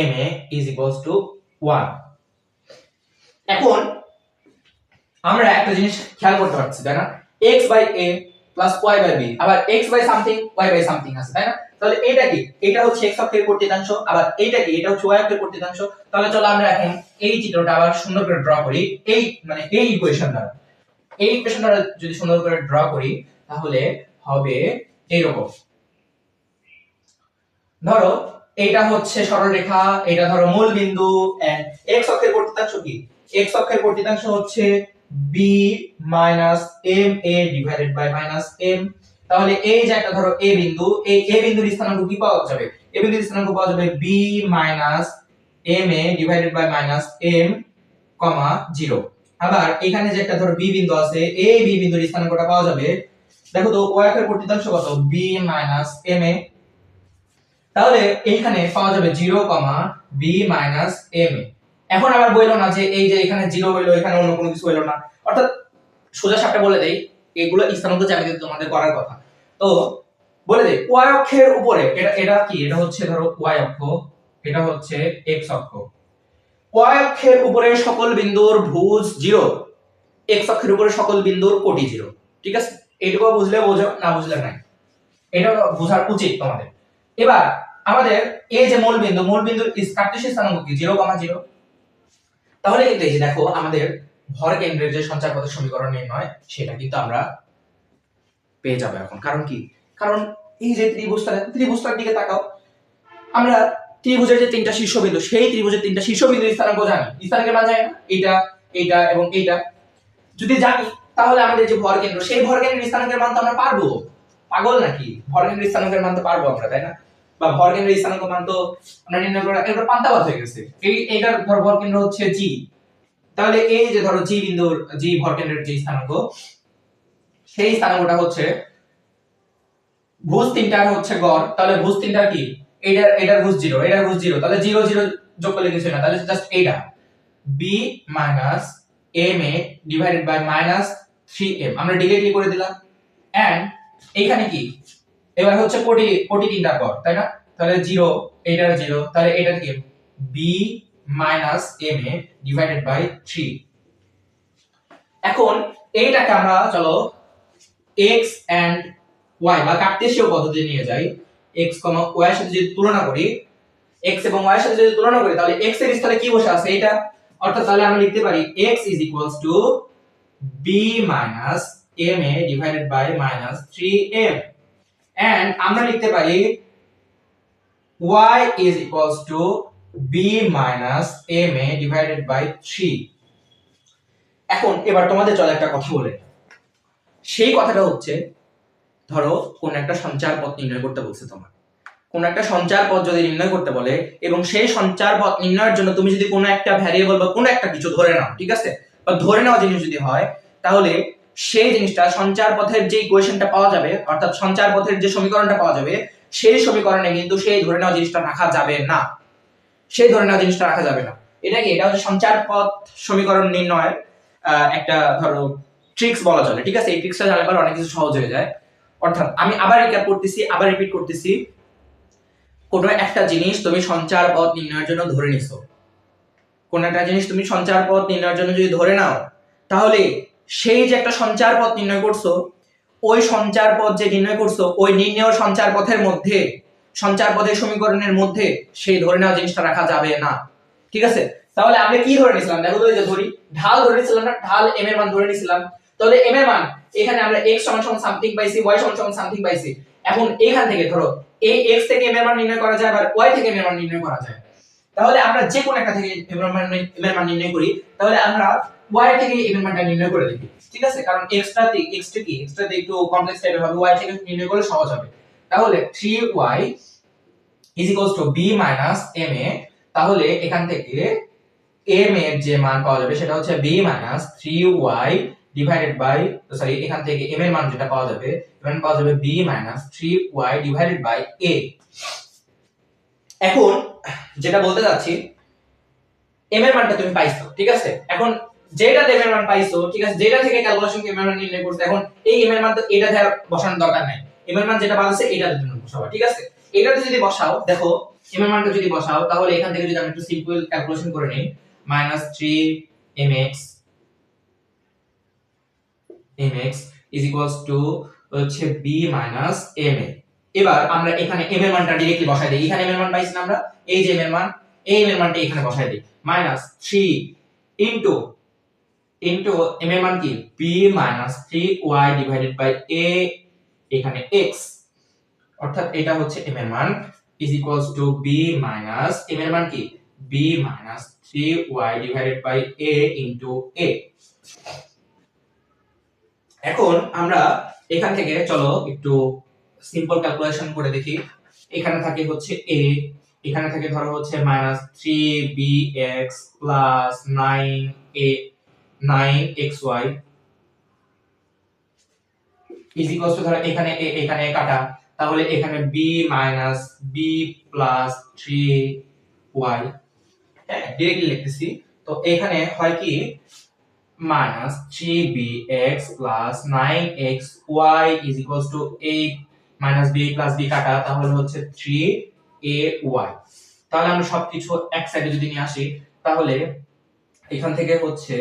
ma is equals to 1। এখন আমরা একটা জিনিস খেয়াল করতে পারছি তাই না, x by a plus y by b, আবার x by something y by something আছে তাই না? তাহলে এটা কি? এটা হচ্ছে x অক্ষের কর্তৃত্বাংশ, আবার এইটা কি? এটা হচ্ছে y অক্ষের কর্তৃত্বাংশ। তাহলে চলো আমরা এখন এই চিত্রটা আবার সুন্দর করে ড্র করি, এই মানে এই ইকুয়েশনটা যদি সুন্দর করে ড্র করি তাহলে হবে এইরকম। ধরো এটা হচ্ছে সরলরেখা, এটা ধরো মূল বিন্দু, এন্ড x অক্ষের কর্তৃত্বাংশ কি? x অক্ষের কর্তৃত্বাংশ হচ্ছে b minus ma divided by minus m। তাহলে এই যে একটা ধরো a বিন্দু, এই a বিন্দুর স্থানাঙ্ক কি পাওয়া যাবে? a বিন্দুর স্থানাঙ্ক পাওয়া যাবে b minus ma divided by minus m, 0। আবার এখানে যে একটা ধরো b বিন্দু আছে, এই b বিন্দুর স্থানাঙ্কটা পাওয়া যাবে, দেখো তো y অক্ষের কর্তৃত্বাংশ কত? b minus ma। তাহলে এইখানে পাওয়া যাবে 0, b minus ma। এখন আবার বইলো না যে এই যে এখানে 0 হইলো এখানে অন্য কোনো কিছু হইলো না, অর্থাৎ সোজা সাপটা বলে দেই এগুলো স্থানাঙ্ক জ্যামিতি তোমাদের করার কথা। তো বলে দেই y অক্ষের উপরে এটা কি? এটা হচ্ছে ধরো y অক্ষ, এটা হচ্ছে x অক্ষ। y অক্ষের উপরে সকল বিন্দুর ভুজ 0, x অক্ষের উপরে সকল বিন্দুর কোটি 0। ঠিক আছে? এইটুকু বুঝলে বোঝো, না বুঝলে নাই। এটা বোঝার উচিত তোমাদের। এবার আমাদের এই যে মূল বিন্দুর কার্টেসীয় স্থানাঙ্ক কি? 0, 0। তাহলে কিন্তু এই যে দেখো আমাদের ভর কেন্দ্রের যে সঞ্চারপথের সমীকরণ নির্ণয় সেটা কিন্তু আমরা পেয়ে যাব এখন। কারণ কি? কারণ এই যে ত্রিভুজটার দিকে তাকাও, আমরা ত্রিভুজের যে তিনটা শীর্ষবিন্দু সেই ত্রিভুজের তিনটা শীর্ষবিন্দুর স্থানাঙ্ক জানি, স্থানাঙ্কের মান জানি না, এইটা এইটা এবং এইটা যদি জানি তাহলে আমাদের যে ভর কেন্দ্র সেই ভর কেন্দ্রের স্থানাঙ্কের মান তো আমরা পারবো। পাগল নাকি? ভর কেন্দ্রের স্থানাঙ্কের মান তো পারবো আমরা তাই না? বা ভরকেন্দ্রের স্থানাঙ্ক মান তো আমরা নির্ণয় করা এটা পান্তাবাদ হয়ে গেছে। এইটার ধর ভরকেন্দ্র হচ্ছে g, তাহলে এই যে ধরো g বিন্দুর g ভরকেন্দ্রের যে স্থানাঙ্ক, সেই স্থানাঙ্কটা হচ্ছে ভুজ তিনটার হচ্ছে গড়, তাহলে ভুজ তিনটার কি এটার ভুজ 0, এটার ভুজ 0, তাহলে 0 0 যোগ করলে কিছু না, তাহলে জাস্ট এইটা b minus ma divided by minus 3m আমরা ডিরেক্টলি করে দিলাম। এন্ড এইখানে কি এবার হচ্ছে কোটি তিনটার গড়, তাই না? তাহলে 0, এটার 0, তাহলে এটা কি b minus ma divided by 3। এখন এইটাকে আমরা চলো x এন্ড y বা কার্টেসীয় পদ্ধতি নিয়ে যাই। x, y এর সাথে যদি তুলনা করি, x এবং y এর সাথে যদি তুলনা করি, তাহলে x এর স্থলে কি বসে আছে এটা, অর্থাৎ তাহলে আমরা লিখতে পারি x is equals to b minus ma divided by minus 3m, and আমরা লিখতে পারি y is equals to b minus ma divided by 3। এখন এবার তোমাদের চলে একটা কথা বলে, সেই কথাটা হচ্ছে ধরো কোন একটা সঞ্চার পথ নির্ণয় করতে বলছে তোমার, কোন একটা সঞ্চার পথ যদি নির্ণয় করতে বলে এবং সেই সঞ্চার পথ নির্ণয়ের জন্য তুমি যদি কোনো একটা ভ্যারিয়েবল বা কোনো একটা কিছু ধরে নাও, ঠিক আছে, বা ধরে নেওয়া জিনিস যদি হয়, তাহলে সেই জিনিসটা সঞ্চার পথের যে ইকুয়েশনটা পাওয়া যাবে, অর্থাৎ সঞ্চার পথের যে সমীকরণটা পাওয়া যাবে, সেই সমীকরণে কিন্তু সেই ধরে নেওয়া জিনিসটা রাখা যাবে না, সেই ধরে নেওয়া জিনিসটা রাখা যাবে না। এটা কি, এটা হচ্ছে সঞ্চার পথ সমীকরণ নির্ণয়ের একটা ধরো ট্রিক্স বলা চলে, ঠিক আছে? এই ট্রিক্সটা জানলে পরে অনেক কিছু সহজ হয়ে যায়। অর্থাৎ আমি আবার রিপিট করতেছি, কোন একটা জিনিস তুমি সঞ্চার পথ নির্ণয়ের জন্য ধরে নিছো, কোন একটা জিনিস তুমি সঞ্চার পথ নির্ণয়ের জন্য যদি ধরে নাও, তাহলে সেই যে একটা সঞ্চার পথ নির্ণয় করছো, ওই সঞ্চার পথ যে নির্ণয় করছো, ওই নির্ণয় সঞ্চার পথের মধ্যে, সঞ্চার পথের সমীকরণের মধ্যে সেই ধরে নেওয়া জিনিসটা রাখা যাবে না, ঠিক আছে? তাহলে আমরা কি ধরে নিছিলাম, দেখো তো, এই যে ধরি ঢাল ধরে নিছিলাম না, ঢাল m এর মান ধরে নিছিলাম। তাহলে m এর মান এখানে আমরা x সমান সামথিং পাইছি, y সমান সামথিং পাইছি। এখন এখান থেকে ধরো এই x থেকে m এর মান নির্ণয় করা যায়, আবার y থেকে m এর মান নির্ণয় করা যায়। তাহলে আমরা যে কোনো একটা থেকে m এর মান নির্ণয় করি, তাহলে আমরা y থেকে m এর মানটা নির্ণয় করে দেখি, ঠিক আছে? কারণ x টা একটু কমপ্লেক্স টাইপের হবে, y থেকে নির্ণয় করলে সহজ হবে। তাহলে 3y is equals to b minus ma, তাহলে এখান থেকে m এর যে মান পাওয়া যাবে সেটা হচ্ছে b minus 3y divided by, sorry, এখান থেকে m এর মান যেটা পাওয়া যাবে, এখানে পাওয়া যাবে b minus 3y divided by a। এখন যেটা বলতে যাচ্ছি, m এর মানটা তুমি পাইছো, ঠিক আছে? এখন যেটা m এর মান পাইছো, ঠিক আছে, যেটা থেকে ক্যালকুলেশন m এর মান নির্ণয় করতে, এখন এই m এর মান তো এটা থেকে বসানোর দরকার নাই, m এর মান যেটা পাচ্ছে এটাতে তুমি বসাবা, ঠিক আছে? এটাতে যদি বসাও, দেখো m এর মানটা যদি বসাও, তাহলে এখান থেকে যদি আমি একটু সিম্পল ক্যালকুলেশন করে নেই, -3mx is equals to হচ্ছে b minus ma। এবার আমরা এখানে m এর মানটা डायरेक्टली বসাই দেই, এখানে m এর মান পাইছি না আমরা, এই যে m এর মান, এই m এর মানটা এখানে বসাই দেই, -3 ইনটু m এর মান কি b minus 3y divided by a, এখানে x, অর্থাৎ এটা হচ্ছে m এর মান is equals to b minus m এর মান কি b minus 3y divided by a into a। এখন আমরা এখান থেকে চলো একটু সিম্পল ক্যালকুলেশন করে দেখি। এখানে থাকে হচ্ছে a, এখানে থাকে ধরো হচ্ছে -3bx plus 9xy is equals to, ধরো এখানে a, এখানে a কাটা, তাহলে এখানে b minus b plus 3y, হ্যাঁ डायरेक्टली লিখতেছি। তো এখানে হয় কি -3bx plus 9xy is equals to a minus b plus b কাটা, তাহলে হচ্ছে 3ay। তাহলে আমরা সবকিছু এক সাইডে যদি নিয়ে আসি, তাহলে এখান থেকে হচ্ছে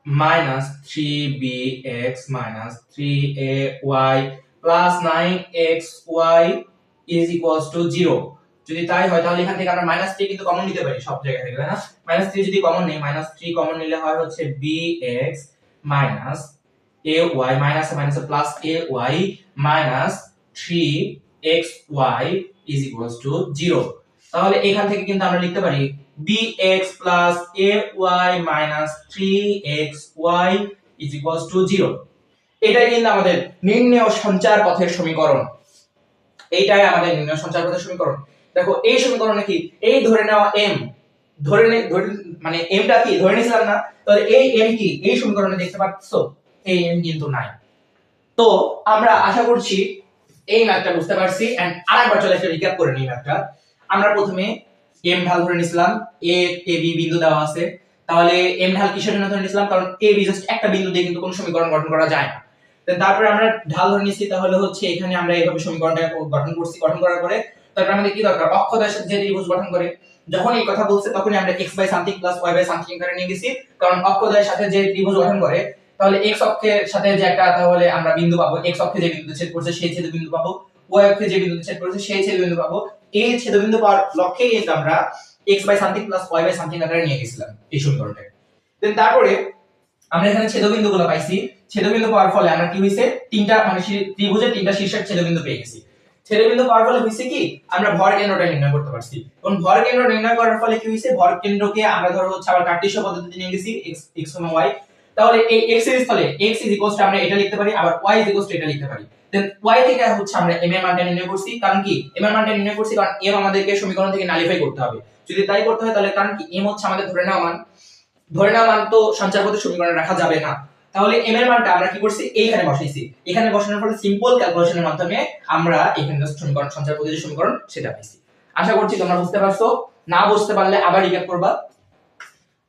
-3bx minus 3ay plus 9xy is equals to 0। যদি তাই হয় তাহলে এখান থেকে আমরা -3 কিন্তু কমন নিতে পারি সব জায়গা থেকে, তাই না? -3 যদি কমন নেই, -3 কমন নিলে হয় হচ্ছে bx minus ay minus minus plus ay minus 3xy is equals to 0। তাহলে এখান থেকে কিন্তু আমরা লিখতে পারি bx plus ay minus 3xy is equals to 0। এটাই কিন্তু আমাদের নির্ণেয় সঞ্চার পথের সমীকরণ। এইটাই আমাদের নির্ণয় সঞ্চারপথের সমীকরণ। দেখো এই সমীকরণে কি এই ধরে নেওয়া m মানে mটা কি ধরে নিছিলাম না, তাহলে এই m কি এই সমীকরণে দেখতে পাচ্ছো, এই m কিন্তু নাই। তো আমরা আশা করছি এই ম্যাথটা বুঝতে পারছি। এন্ড আরেকবার চলে একটা রিক্যাপ করে নিই ম্যাথটা। আমরা প্রথমে m ঢাল ধরে নিছিলাম, a b বিন্দু দেওয়া আছে, তাহলে m ঢাল কিসের জন্য ধরে নিছিলাম, কারণ a b জাস্ট একটা বিন্দু দিয়ে কিন্তু কোনো সমীকরণ গঠন করা যায় না। তারপরে আমরা ঢাল ধরে নিছি, তাহলে হচ্ছে এখানে আমরা এইভাবে সমীকরণটা গঠন করছি। গঠন করার পরে তারপর আমাদের কি দরকার, অক্ষদ্বয়ের সাথে যে ত্রিভুজ গঠন করে, যখন এই কথা বলছে তখনই আমরা x by something plus y by something করে নিয়ে গেছি, কারণ অক্ষদ্বয়ের সাথে যে ত্রিভুজ গঠন করে তাহলে x অক্ষের সাথে যে একটা তাহলে আমরা বিন্দু পাবো, x অক্ষে যে বিন্দুতে ছেদ করছে সেই ছেদবিন্দু পাবো, y অক্ষে যে বিন্দুতে ছেদ করছে সেই ছেদবিন্দু পাবো। এই ছেদবিন্দু পাওয়ার লক্ষ্যেই কিন্তু আমরা x by something plus y by something আকারে নিয়ে গেছিলাম এই সমীকরণটাকে। দেন তারপরে আমরা এখানে ছেদবিন্দুগুলো পাইছি, ছেদবিন্দু পাওয়ার ফলে আমরা কি হইছে, তিনটা মানে ত্রিভুজের তিনটা শীর্ষের ছেদবিন্দু পেয়ে গেছি। ছেদবিন্দু পাওয়ার ফলে হইছে কি, আমরা ভর কেন্দ্রটা নির্ণয় করতে পারছি। কোন ভর কেন্দ্র নির্ণয় করার ফলে কি হইছে, ভর কেন্দ্রকে আমরা ধরো হচ্ছে আবার কার্টেসীয় পদ্ধতিতে নিয়ে গেছি x y। তাহলে এই x এর স্থলে x আমরা এটা লিখতে পারি, আবার y এটা লিখতে পারি। দেন y থেকে হচ্ছে আমরা m এর মানটা নির্ণয় করছি, কারণ কি m এর মানটা নির্ণয় করছি কারণ m আমাদেরকে সমীকরণ থেকে নালিফাই করতে হবে। যদি তাই করতে হয় তাহলে কারণ কি m হচ্ছে আমাদের ধরে নেওয়া মান, ধরে নেওয়া মান তো সঞ্চারপথের সমীকরণে রাখা যাবে না। তাহলে m এর মানটা আমরা কি করছি, এইখানে বসাইছি। এখানে বসানোর ফলে সিম্পল ক্যালকুলেশনের মাধ্যমে আমরা এখানে জাস্ট সমীকরণ সঞ্চারপথের যে সমীকরণ সেটা পাইছি। আশা করছি তোমরা বুঝতে পারছো। না বুঝতে পারলে আবার রিক্যাপ করবা।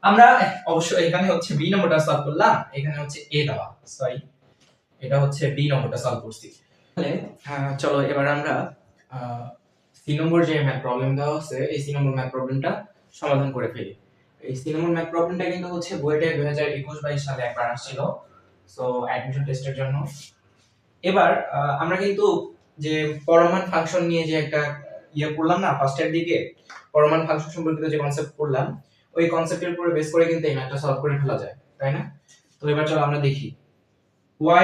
আমরা অবশ্যই এখানে হচ্ছে b নম্বরটা সলভ করলাম, এখানে হচ্ছে a দেওয়া, সরি এটা হচ্ছে b নম্বরটা সলভ করছি। তাহলে চলো এবার আমরা c নম্বর যে ম্যাথ প্রবলেম দেওয়া আছে এই c নম্বর ম্যাথ প্রবলেমটা সমাধান করে ফেলি। এই 3 নম্বর ম্যাথ প্রবলেমটা কিন্তু হচ্ছে বুয়েটে 2021-22 সালে একবার আসছিল, সো অ্যাডমিশন টেস্টের জন্য। এবার আমরা কিন্তু যে পরমাণ ফাংশন নিয়ে যে একটা পড়লাম না ফার্স্টের দিকে, পরমাণ ফাংশন সম্পর্কিত যে কনসেপ্ট পড়লাম, ওই কনসেপ্টের উপরে বেস করে কিন্তু এই ম্যাথটা সলভ করে ফেলা যায়, তাই না? তো এবার চলো আমরা দেখি।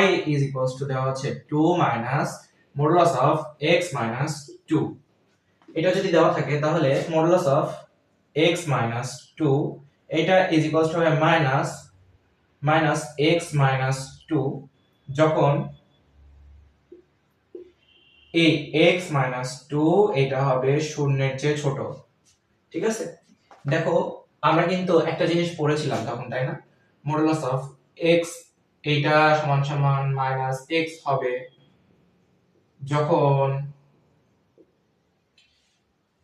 y দেওয়া হচ্ছে 2 মডুলাস অফ x 2। এটা যদি দেওয়া থাকে তাহলে মডুলাস অফ x 2 এটা হবে x 2 যখন এই x 2 এটা হবে শূন্যের চেয়ে ছোট। ঠিক আছে, দেখো আমরা কিন্তু একটা জিনিস পড়েছিলাম তখন, তাই না? মডুলাস অফ x এটা সমান সমান x হবে যখন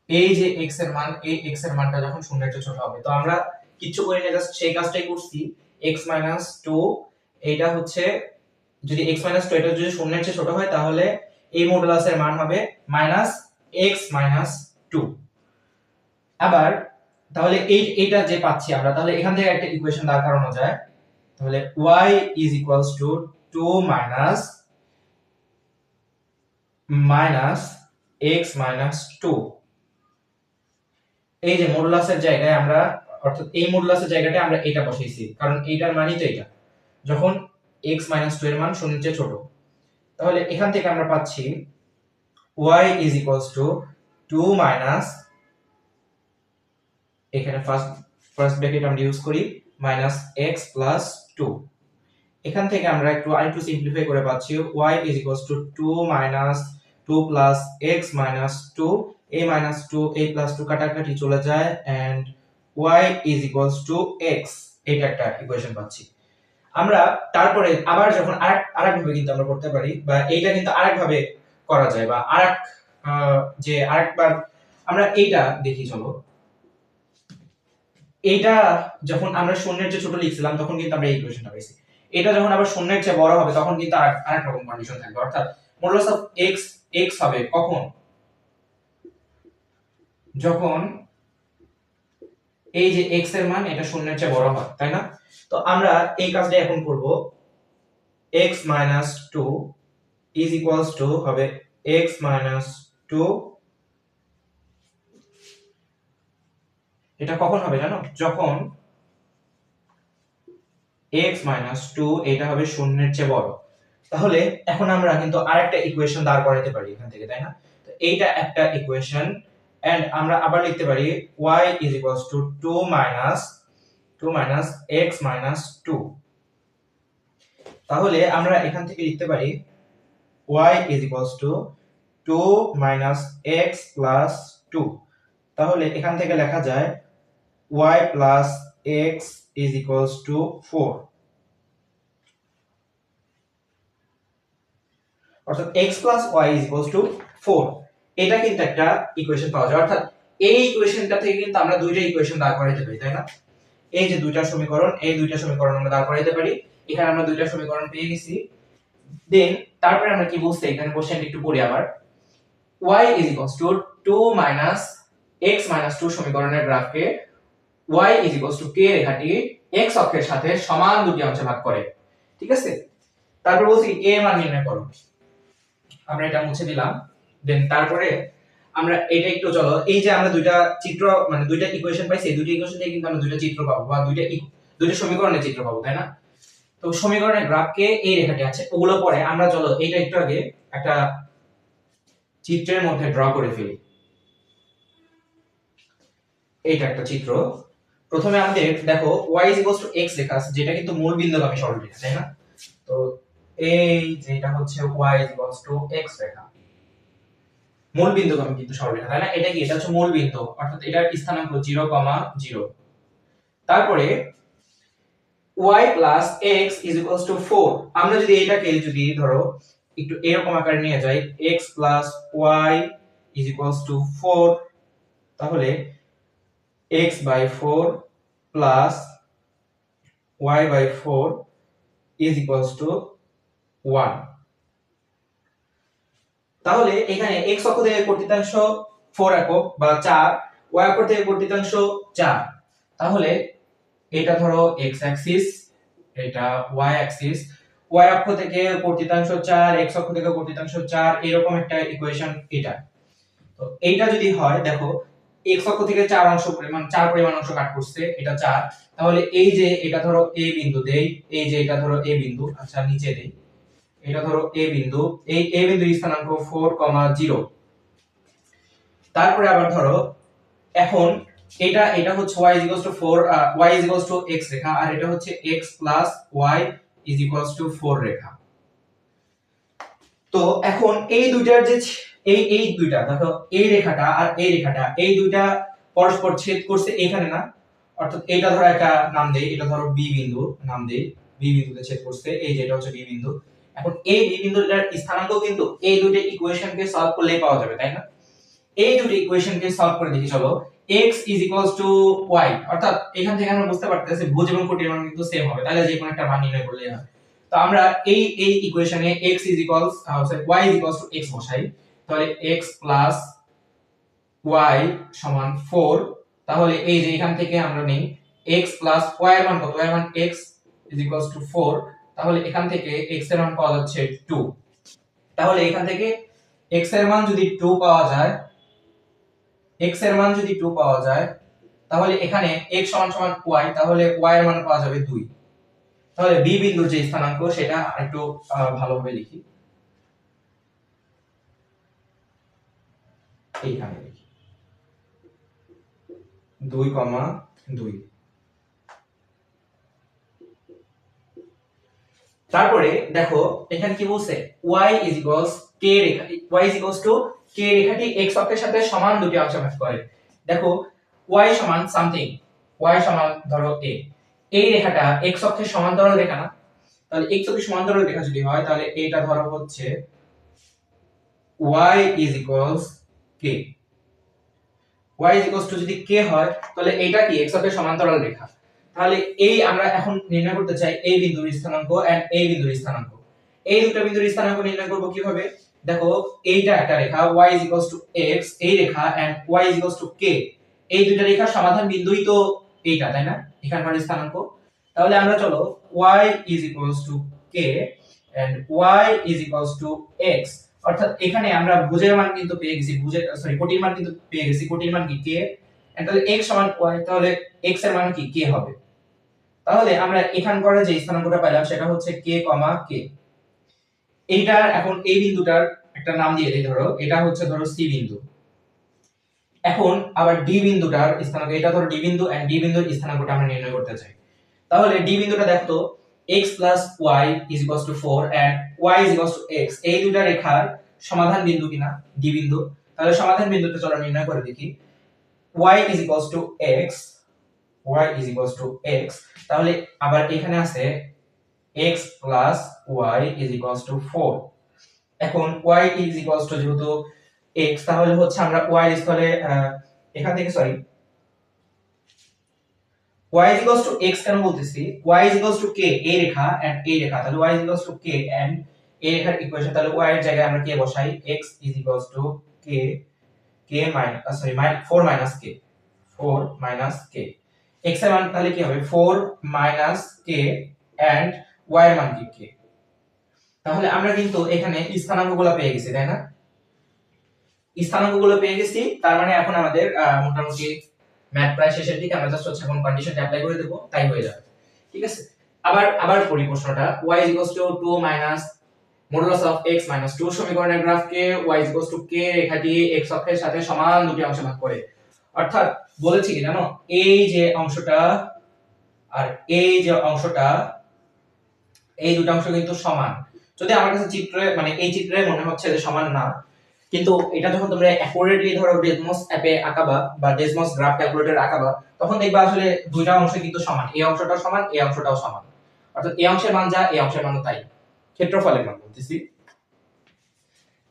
এই যে x এর মান, এই x এর মানটা যখন শূন্যের চেয়ে ছোট হবে। তো আমরা কিচ্ছু করি না, জাস্ট সেই কাজটাই করছি। x 2 এটা হচ্ছে যদি x 2 এটা যদি শূন্যের চেয়ে ছোট হয় তাহলে এই মডুলাসের মান হবে x 2। আবার তাহলে এইটা যে পাচ্ছি আমরা, তাহলে এখান থেকে একটা ইকুয়েশন দাঁড় করানো যায়। তাহলে y 2 x 2। এই যে মডুলাসের জায়গায় আমরা, অর্থাৎ এই মডুলাসের জায়গাটা আমরা এটা বসাইছি, কারণ এইটার মানই তো এটা, যখন x 2 এর মান শূন্যের চেয়ে ছোট। তাহলে এখান থেকে আমরা পাচ্ছি y 2 এখানে ফার্স্ট ব্র্যাকেট আমরা ইউজ করি x 2। এখান থেকে আমরা আরেকটু সিম্পলিফাই করে পাচ্ছি y 2 2 x 2, a 2, a 2 কাটাকাটি চলে যায় and y x, এটা একটা ইকুয়েশন পাচ্ছি আমরা। তারপরে আবার যখন আরেকভাবে কিন্তু আমরা করতে পারি, বা এইটা কিন্তু আরেকভাবে করা যায়, বা আরেকবার আমরা এইটা দেখি। চলো, এইটা যখন আমরা শূন্যের চেয়ে ছোট লিখছিলাম তখন কিন্তু আমরা এই ইকুয়েশনটা পাইছি। এটা যখন আবার শূন্যের চেয়ে বড় হবে তখন কিন্তু আরেক রকম কন্ডিশন থাকবে, অর্থাৎ মডুলাস অফ x হবে কখন, যখন এই যে x এর মান এটা শূন্যের চেয়ে বড় হয়, তাই না? তো আমরা এই কাজটা এখন করব। x 2 হবে x 2, এটা কখন হবে জানো? যখন x 2 এটা হবে শূন্যের চেয়ে বড়। তাহলে এখন আমরা কিন্তু আরেকটা ইকুয়েশন দাঁড় করাতে পারি এখান থেকে, তাই না? তো এইটা একটা ইকুয়েশন, এন্ড আমরা আবার লিখতে পারি y 2 x 2। তাহলে আমরা এখান থেকে লিখতে পারি y 2 মাইনাস x প্লাস 2, তাহলে এখান থেকে লেখা যায় y plus x is equals two 4, অর্থাৎ x plus y is equals two 4। এটা কিন্তু একটা ইকুয়েশন পাওয়া যায়, অর্থাৎ এই ইকুয়েশনটা থেকে কিন্তু আমরা দুইটা ইকুয়েশন দাঁড় করাইতে পারি, তাই না? এই যে দুইটা সমীকরণ, এই দুইটা সমীকরণ আমরা দাঁড় করাইতে পারি। এখানে আমরা দুইটা সমীকরণ পেয়ে গেছি। দেন তারপরে আমরা কি বলছি, এখানে কোশ্চেনটা একটু পড়ি আবার। y is equals two 2 minus x minus 2 সমীকরণের গ্রাফকে y is equals two k রেখাটি x অক্ষের সাথে সমান দুটি অংশে ভাগ করে, ঠিক আছে? তারপর বলছি k এর মান নির্ণয় করো। আমরা এটা মুছে দিলাম। দেন তারপরে আমরা এটা একটু চলো, এই যে আমরা দুইটা চিত্র মানে দুইটা ইকুয়েশন পাইছি, এই দুইটা ইকুয়েশন থেকে কিন্তু আমরা দুইটা চিত্র পাবো বা দুইটা সমীকরণের চিত্র পাবো, তাই না? তো সমীকরণের গ্রাফকে এই রেখাটি আছে, ওগুলো পরে আমরা চলো এইটা একটু আগে একটা চিত্রের মধ্যে ড্র করে ফেলি। এইটা একটা চিত্র। প্রথমে আমাদের দেখো y x লেখা আছে, যেটা কিন্তু মূল বিন্দুগামী সরলরেখা, তাই না? তো এই যেটা হচ্ছে y x রেখা, মূল বিন্দুগামী কিন্তু সরলরেখা, তাই না? এটা কি, এটা হচ্ছে মূল বিন্দু, অর্থাৎ এটার স্থানাঙ্ক 0, 0। তারপরে y x 4, আমরা যদি এটাকে যদি ধরো একটু এরকম আকারে নিয়ে যাই, x y 4, তাহলে x by 4 plus y by 4 is equals to 1। তাহলে এখানে x অক্ষ থেকে কর্তৃত্বাংশ 4 একক বা 4, y অক্ষ থেকে কর্তৃত্বাংশ 4, তাহলে এটা ধরো x অ্যাক্সিস, এটা y অ্যাক্সিস, y অক্ষ থেকে কর্তৃত্বাংশ 4, x অক্ষ থেকে কর্তৃত্বাংশ 4, এরকম একটা ইকুয়েশন এটা। তো এইটা যদি হয়, দেখো x অক্ষ থেকে 4 অংশ পরিমাণ 4 পরিমাণ অংশ কাট করছে, এটা 4, তাহলে এই যে এটা ধরো a বিন্দু দেই, এই যে এটা ধরো a বিন্দু, আচ্ছা নিচে দেই, এটা ধরো a বিন্দু, এই a বিন্দুর স্থানাঙ্ক 4, 0। তারপরে আবার ধরো এখন এটা হচ্ছে y 4, y x রেখা, আর এটা হচ্ছে x y 4 রেখা। তো এখন এই দুইটার যে এই দুইটা দেখো, এই রেখাটা আর এই রেখাটা, এই দুইটা পরস্পর ছেদ করছে এখানে, না? অর্থাৎ এটা ধরো একটা নাম দেই, এটা ধরো b বিন্দু নাম দেই, b বিন্দুতে ছেদ করছে, এই যে এটা হচ্ছে b বিন্দু। এখন এই b বিন্দুটার স্থানাঙ্ক কিন্তু এই দুটো ইকুয়েশনকে সলভ করলেই পাওয়া যাবে, তাই না? এই দুটো ইকুয়েশনকে সলভ করে দেখি চলো। x y, অর্থাৎ এখান থেকে আমরা বুঝতে পারতেছি ভুজ এবং কোটির মান কিন্তু সেম হবে, তাহলে যে কোনো একটা মান নির্ণয় করলেই হয়। তো আমরা এই ইকুয়েশনে x y x বসাই, তাহলে x y সমান 4, তাহলে এই যে এখান থেকে আমরা নেই x y এর মান কত, y এর মান x 4, তাহলে এখান থেকে x এর মান পাওয়া যাচ্ছে 2। তাহলে এখান থেকে x এর মান যদি 2 পাওয়া যায়, x এর মান যদি 2 পাওয়া যায়, তাহলে এখানে x সমান সমান y, তাহলে y এর মান পাওয়া যাবে 2। তাহলে b বিন্দুর যে স্থানাঙ্ক সেটা একটু ভালোভাবে লিখি, এইখানে লিখি 2, 2। তারপরে দেখো এখানে কি বলছে, y k রেখা, y k রেখাটি x অক্ষের সাথে সমান দুটি অংশে ভাগ করে। দেখো y সমান সামথিং, y সমান ধরো a, এই রেখাটা x অক্ষের সমান্তরাল রেখা, না? তাহলে x অক্ষের সমান্তরাল রেখা যদি হয়, তাহলে এইটা ধরো হচ্ছে y k, y যদি k হয়, তাহলে এইটা কি x অক্ষের সমান্তরাল রেখা। তাহলে এই আমরা এখন নির্ণয় করতে চাই এই বিন্দুর স্থানাঙ্ক এন্ড এই বিন্দুর স্থানাঙ্ক। এই দুটো বিন্দুর স্থানাঙ্ক নির্ণয় করব কিভাবে, দেখো এইটা একটা রেখা y x, এই রেখা এন্ড y k, এই দুটো রেখার সমাধান বিন্দুই তো এইটা, তাই না? এখানকার স্থানাঙ্ক। তাহলে আমরা চলো y k and y x, অর্থাৎ এখানে আমরা ভুজের মান কিন্তু পেয়ে গেছি, কোটির মান কিন্তু পেয়ে গেছি, কোটির মান কি k, এন্ড তাহলে x সমান y, তাহলে x এর মান কি k হবে। তাহলে আমরা এখানকার যে স্থানাঙ্কটা পেলাম সেটা হচ্ছে k, k। এইটার এখন এই বিন্দুটার একটা নাম দিয়ে দেই, ধরো এটা হচ্ছে ধরো c বিন্দু। এখন আবার d বিন্দুটার স্থানাঙ্ক, এটা ধরো d বিন্দু এন্ড d বিন্দুর স্থানাঙ্কটা আমরা নির্ণয় করতে চাই। তাহলে d বিন্দুটা দেখো তো x y 4 and y x, এই দুটো রেখার সমাধান বিন্দু কিনা, ডি বিন্দু। তাহলে সমাধান বিন্দুটা চলো নির্ণয় করে দেখি। y is equals to x, y is equals to x, তাহলে আবার এখানে আছে x plus y is equals to 4। এখন y is equals to যেহেতু x, তাহলে হচ্ছে আমরা y এর স্থলে এখান থেকে sorry y is equals to x কেন বলতেছি, y is equals to k এই রেখা and এই রেখা, তাহলে y is equals to k and এই রেখার ইকুয়েশন, তাহলে y এর জায়গায় আমরা k বসাই, x is equals to k, k minus sorry 4 minus k, 4 minus k, x এর মান তাহলে কি হবে 4 minus k and y এর মান কি k। তাহলে আমরা কিন্তু এখানে স্থানাঙ্কগুলো পেয়ে গেছি, তাই না? স্থানাঙ্কগুলো পেয়ে গেছি, তার মানে এখন আমাদের মোটামুটি ম্যাথ প্রায় শেষের দিকে, আমরা জাস্ট হচ্ছে এখন কন্ডিশনটা অ্যাপ্লাই করে দেব, তাই হয়ে যাবে। ঠিক আছে, আবার পড়ি প্রশ্নটা। y 2 minus modulus of x 2 সমীকরণের গ্রাফকে y k রেখাটি x অক্ষের সাথে সমান দুটি অংশে ভাগ করে। অর্থাৎ বলেছি কি জানো, এই যে অংশটা আর এই যে অংশটা, এই দুটো অংশ কিন্তু সমান। যদি আমার কাছে চিত্রে মানে এই চিত্রে মনে হচ্ছে যে সমান না, কিন্তু এটা যখন তোমরা অ্যাকুরেটলি ধরো ডেসমস অ্যাপে আঁকাবা বা ডেসমস গ্রাফ ক্যালকুলেটরে আঁকাবা, তখন দেখবা আসলে দুইটা অংশ কিন্তু সমান, এই অংশটাও সমান, এই অংশটাও সমান। অর্থাৎ এই অংশের মান যা, এই অংশের মানও তাই, ক্ষেত্রফলের মান বলতেছি।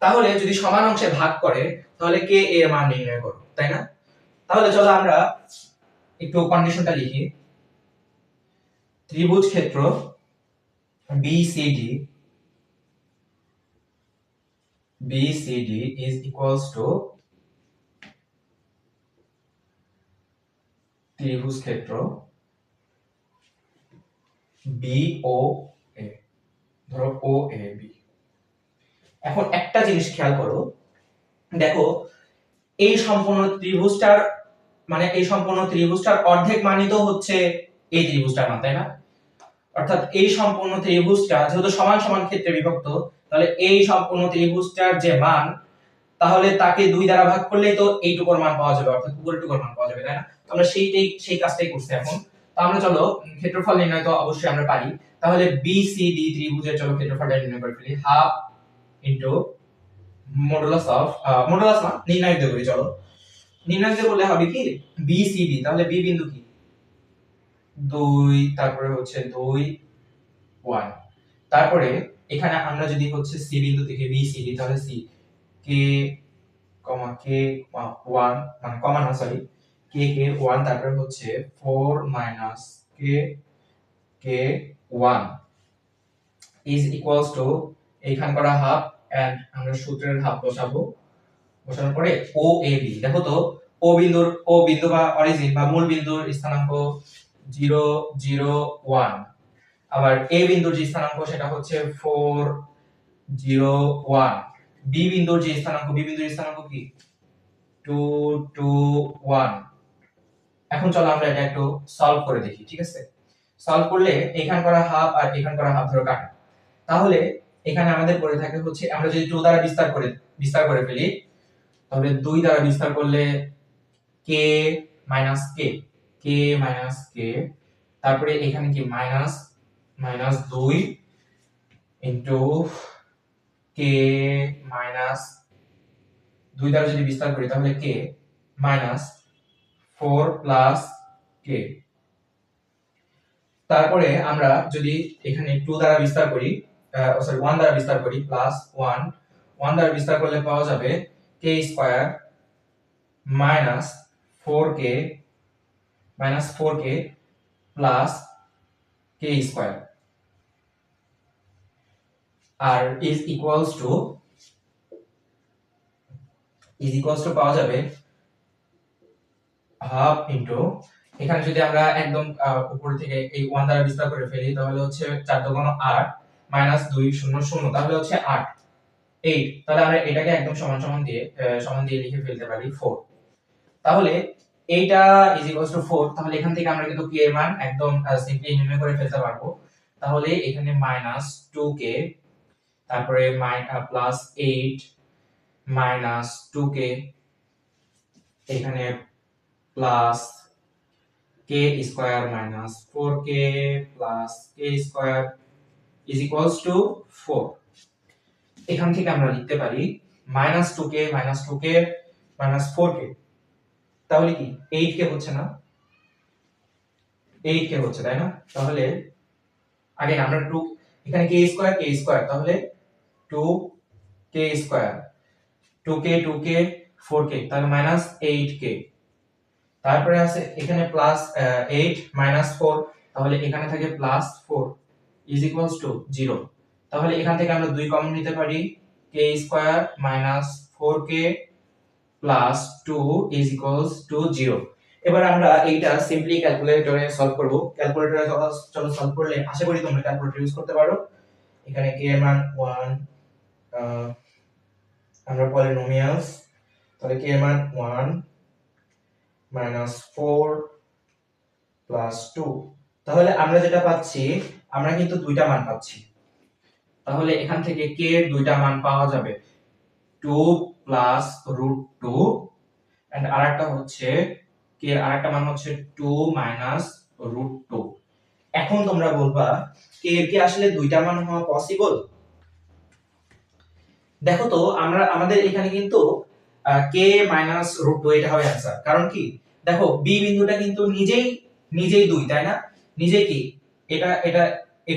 তাহলে যদি সমান অংশে ভাগ করে, তাহলে কে এর মান নির্ণয় করো, তাই না? তাহলে চলো আমরা একটু কন্ডিশনটা লিখি। ত্রিভুজ ক্ষেত্র BCD is equals to ত্রিভুজ ক্ষেত্র BOA, ধরো OAB। এখন একটা জিনিস খেয়াল করো, দেখো এই সম্পূর্ণ ত্রিভুজটার অর্ধেক মানই তো হচ্ছে এই ত্রিভুজটার মান, তাই না? অর্থাৎ এই সম্পূর্ণ ত্রিভুজটা যেহেতু সমান সমান ক্ষেত্রে বিভক্ত, তাহলে এই সম্পূর্ণ ত্রিভুজটার যে মান, তাহলে তাকে 2 দ্বারা ভাগ করলেই তো এইটুকুর মান পাওয়া যাবে, অর্থাৎ উপরেরটুকুর মান পাওয়া যাবে, তাই না? তো আমরা সেই কাজটাই করছি এখন। তো আমরা চলো ক্ষেত্রফল নির্ণয় তো অবশ্যই আমরা পারি, তাহলে BCD ত্রিভুজের চলো ক্ষেত্রফলটা নির্ণয় করে ফেলি। Half into modulus of modulus না নির্ণয় দিতে করি, চলো নির্ণয় দিতে বললে হবে কি BCD, তাহলে B বিন্দু কি 2, তারপরে হচ্ছে 2 1, তারপরে এখানে আমরা যদি হচ্ছে C বিন্দু থেকে BCD, তাহলে C k k 1 মানে কমা না সরি k 1, তারপরে হচ্ছে 4 minus k 1 is equals to এইখান করা হাফ এন্ড আমরা সূত্রের হাফ বসানোর পরে OAB, দেখো তো ও বিন্দু বা অরিজিন বা মূল বিন্দুর স্থানাঙ্ক 0 0 1, আবার A বিন্দুর যে স্থানাঙ্ক সেটা হচ্ছে 4 0 1, B বিন্দুর স্থানাঙ্ক কি 2 2 1। এখন চলো আমরা এটা একটু সলভ করে দেখি, ঠিক আছে? সলভ করলে এখান করা হাফ আর এখান করা হাফ ধরে কাটা, তাহলে এখানে আমাদের পড়ে থাকে হচ্ছে, আমরা যদি 2 দ্বারা বিস্তার করে ফেলি, তাহলে 2 দ্বারা বিস্তার করলে k minus k, তারপরে এখানে কি মাইনাস 2 ইনটু k মাইনাস 2 দ্বারা যদি বিস্তার করি, তাহলে k মাইনাস 4 প্লাস k। তারপরে আমরা যদি এখানে 2 দ্বারা বিস্তার করি, 1 দ্বারা বিস্তার করি, প্লাস 1 দ্বারা বিস্তার করলে পাওয়া যাবে k square minus 4k plus k square, আর is equals to পাওয়া যাবে হাফ ইনটু, এখানে যদি আমরা একদম উপর থেকে এই 1 দ্বারা বিস্তার করে ফেলি, তাহলে হচ্ছে 4 দুগুণ 8 মাইনাস 2 0 0, তাহলে হচ্ছে 8 তাহলে আমরা এটাকে একদম সমান দিয়ে লিখে ফেলতে পারি 4। তাহলে এইটা ইজ ইকুয়ালস টু 4, তাহলে এখান থেকে আমরা কিন্তু k এর মান একদম সিম্পলি নির্ণয় করে ফেলতে পারবো। তাহলে এখানে মাইনাস 2k, তারপরে প্লাস 8 মাইনাস 2k, এখানে plus k square minus 4k plus k square is equals two 4। এখান থেকে আমরা লিখতে পারি -2k -2k -4k, তাহলে কি 8k হচ্ছে না, 8k হচ্ছে তাই না? তাহলে আগে আমরা 2 এখানে k স্কয়ার তাহলে 2k square, 2k 2k 4k তাহলে -8k, তারপরে আছে এখানে প্লাস 8 4 তাহলে এখানে থাকে +4 ইজ ইকুয়ালস টু 0। তাহলে এখান থেকে আমরা 2 কমন নিতে পারি, k square -4k plus 2 is equals to 0। এবার আমরা এইটা সিম্পলি ক্যালকুলেটরে সলভ করব। ক্যালকুলেটরে চলো সলভ করলে আশা করি তোমরা ক্যালকুলেটর ইউজ করতে পারো। এখানে k এর মান 1, আমরা পলিনোমিয়ালস, তাহলে k এর মান 1 -4 প্লাস 2, তাহলে আমরা যেটা পাচ্ছি আমরা কিন্তু দুইটা মান পাচ্ছি। তাহলে এখান থেকে k এর দুইটা মান পাওয়া যাবে, 2 প্লাস √2 এন্ড আরেকটা হচ্ছে k এর আরেকটা মান হচ্ছে 2 মাইনাস √2। এখন তোমরা বলবা k এর কি আসলে দুইটা মান হওয়া পসিবল? দেখো তো আমরা আমাদের এখানে কিন্তু k মাইনাস √2 এটা হবে आंसर। কারণ কি দেখো b বিন্দুটা কিন্তু নিজেই 2 তাই না, নিজেই কি এটা এটা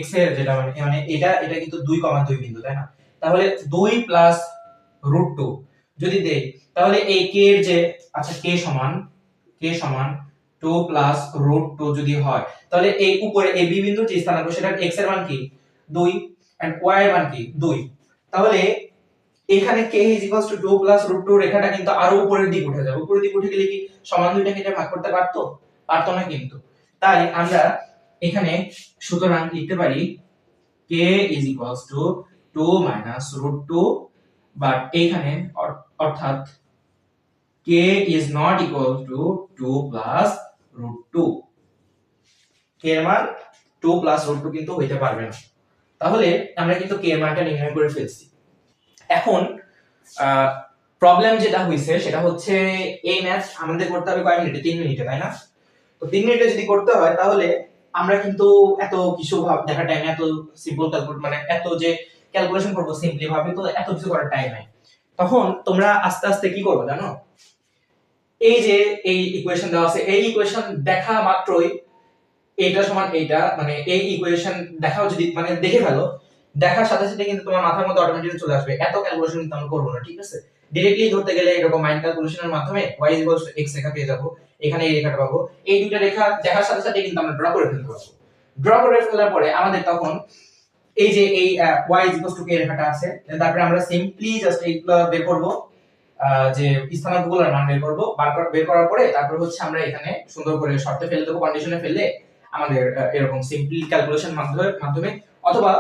x এর যেটা মানে এটা কিন্তু 2,2 বিন্দু তাই না, তাহলে 2 প্লাস √2 যদি দেই তাহলে এই k এর যে আচ্ছা k সমান 2 প্লাস √2 যদি হয় তাহলে এই উপরে এই b বিন্দুর যে স্থানাঙ্ক সেটার x এর মান কি 2 এন্ড y এর মান কি 2, তাহলে এখানে k = 2 প্লাস √2 রেখাটা কিন্তু আরো উপরের দিকে উঠে যাবে। উপরের দিকে উঠে গেলে কি সমান দুইটা কেটে ভাগ করতে পারতো? পারতো না কিন্তু। তাই আমরা এখানে সুতরাং লিখতে পারি k = 2 মাইনাস √2, বাট এখানে অর্থাৎ k is not equal to 2 plus √2, k এর মান 2 plus √2 কিন্তু হইতে পারবে না। তাহলে আমরা কিন্তু k এর মানটা নির্ণয় করে ফেলছি। এখন প্রবলেম যেটা হইছে সেটা হচ্ছে এই ম্যাথ আমাদের করতে হবে কয় মিনিটে? 3 মিনিটে তাই না? তো 3 মিনিটে যদি করতে হয় তাহলে আমরা কিন্তু এত কিছু দেখার টাইম এত সিম্পল ক্যালকুলেট মানে এত যে ক্যালকুলেশন করব সিম্পলি ভাবে তো এত কিছু করার টাইম নাই। তখন তোমরা আস্তে আস্তে কি করবে জানো, এই যে এই ইকুয়েশন দেওয়া আছে এই ইকুয়েশন দেখা মাত্রই এইটা সমান এইটা মানে এই ইকুয়েশন দেখাও যদি মানে দেখে ফেলো, দেখার সাথে সাথে কিন্তু তোমার মাথার মধ্যে অটোমেটিক্যালি চলে আসবে, এত ক্যালকুলেশন কিন্তু আমরা করব না, ঠিক আছে? ডাইরেক্টলি ধরতে গেলে এরকম মাইন্ড ক্যালকুলেশনের মাধ্যমে y x রেখা পেয়ে যাব, এখানে এই রেখাটা পাবো, এই দুইটা রেখা দেখার সাথে সাথে কিন্তু আমরা ড্র করে ফেলতে পারবো। ড্র করে ফেলার পরে আমাদের তখন এই যে এই y k রেখাটা আছে, তারপরে আমরা সিম্পলি জাস্ট এইগুলো বের করব, যে স্থানাঙ্কগুলোর মান বের করব, বের করার পরে তারপর হচ্ছে আমরা এখানে সুন্দর করে শর্তে ফেলে দেব, কন্ডিশনে ফেললে আমাদের এরকম সিম্পল ক্যালকুলেশন মাধ্যমে অথবা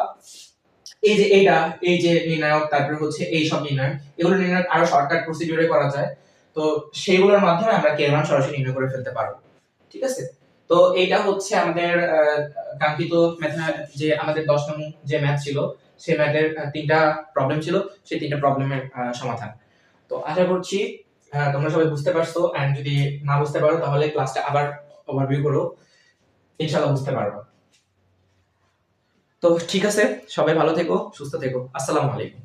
এই যে এই যে নির্ণায়ক তারপর হচ্ছে এই সব নির্ণয় এগুলো নির্ণয় আরো শর্টকাট প্রসিডিউরে করা যায়, তো সেইগুলোর মাধ্যমে আমরা কে এর মান সরাসরি নির্ণয় করে ফেলতে পারবো, ঠিক আছে? তো এইটা হচ্ছে আমাদের কাঙ্ক্ষিত ম্যাথ, যে আমাদের 10 নং যে ম্যাথ ছিল সেই ম্যাথের 3টা প্রবলেম ছিল, সেই 3টা প্রবলেমের সমাধান। তো আশা করছি তোমরা সবাই বুঝতে পারছো, এন্ড যদি না বুঝতে পারো তাহলে ক্লাসটা আবার ওভারভিউ করো, ইনশাআল্লাহ বুঝতে পারবা। তো ঠিক আছে, সবাই ভালো থেকো, সুস্থ থেকো, আসসালামু আলাইকুম।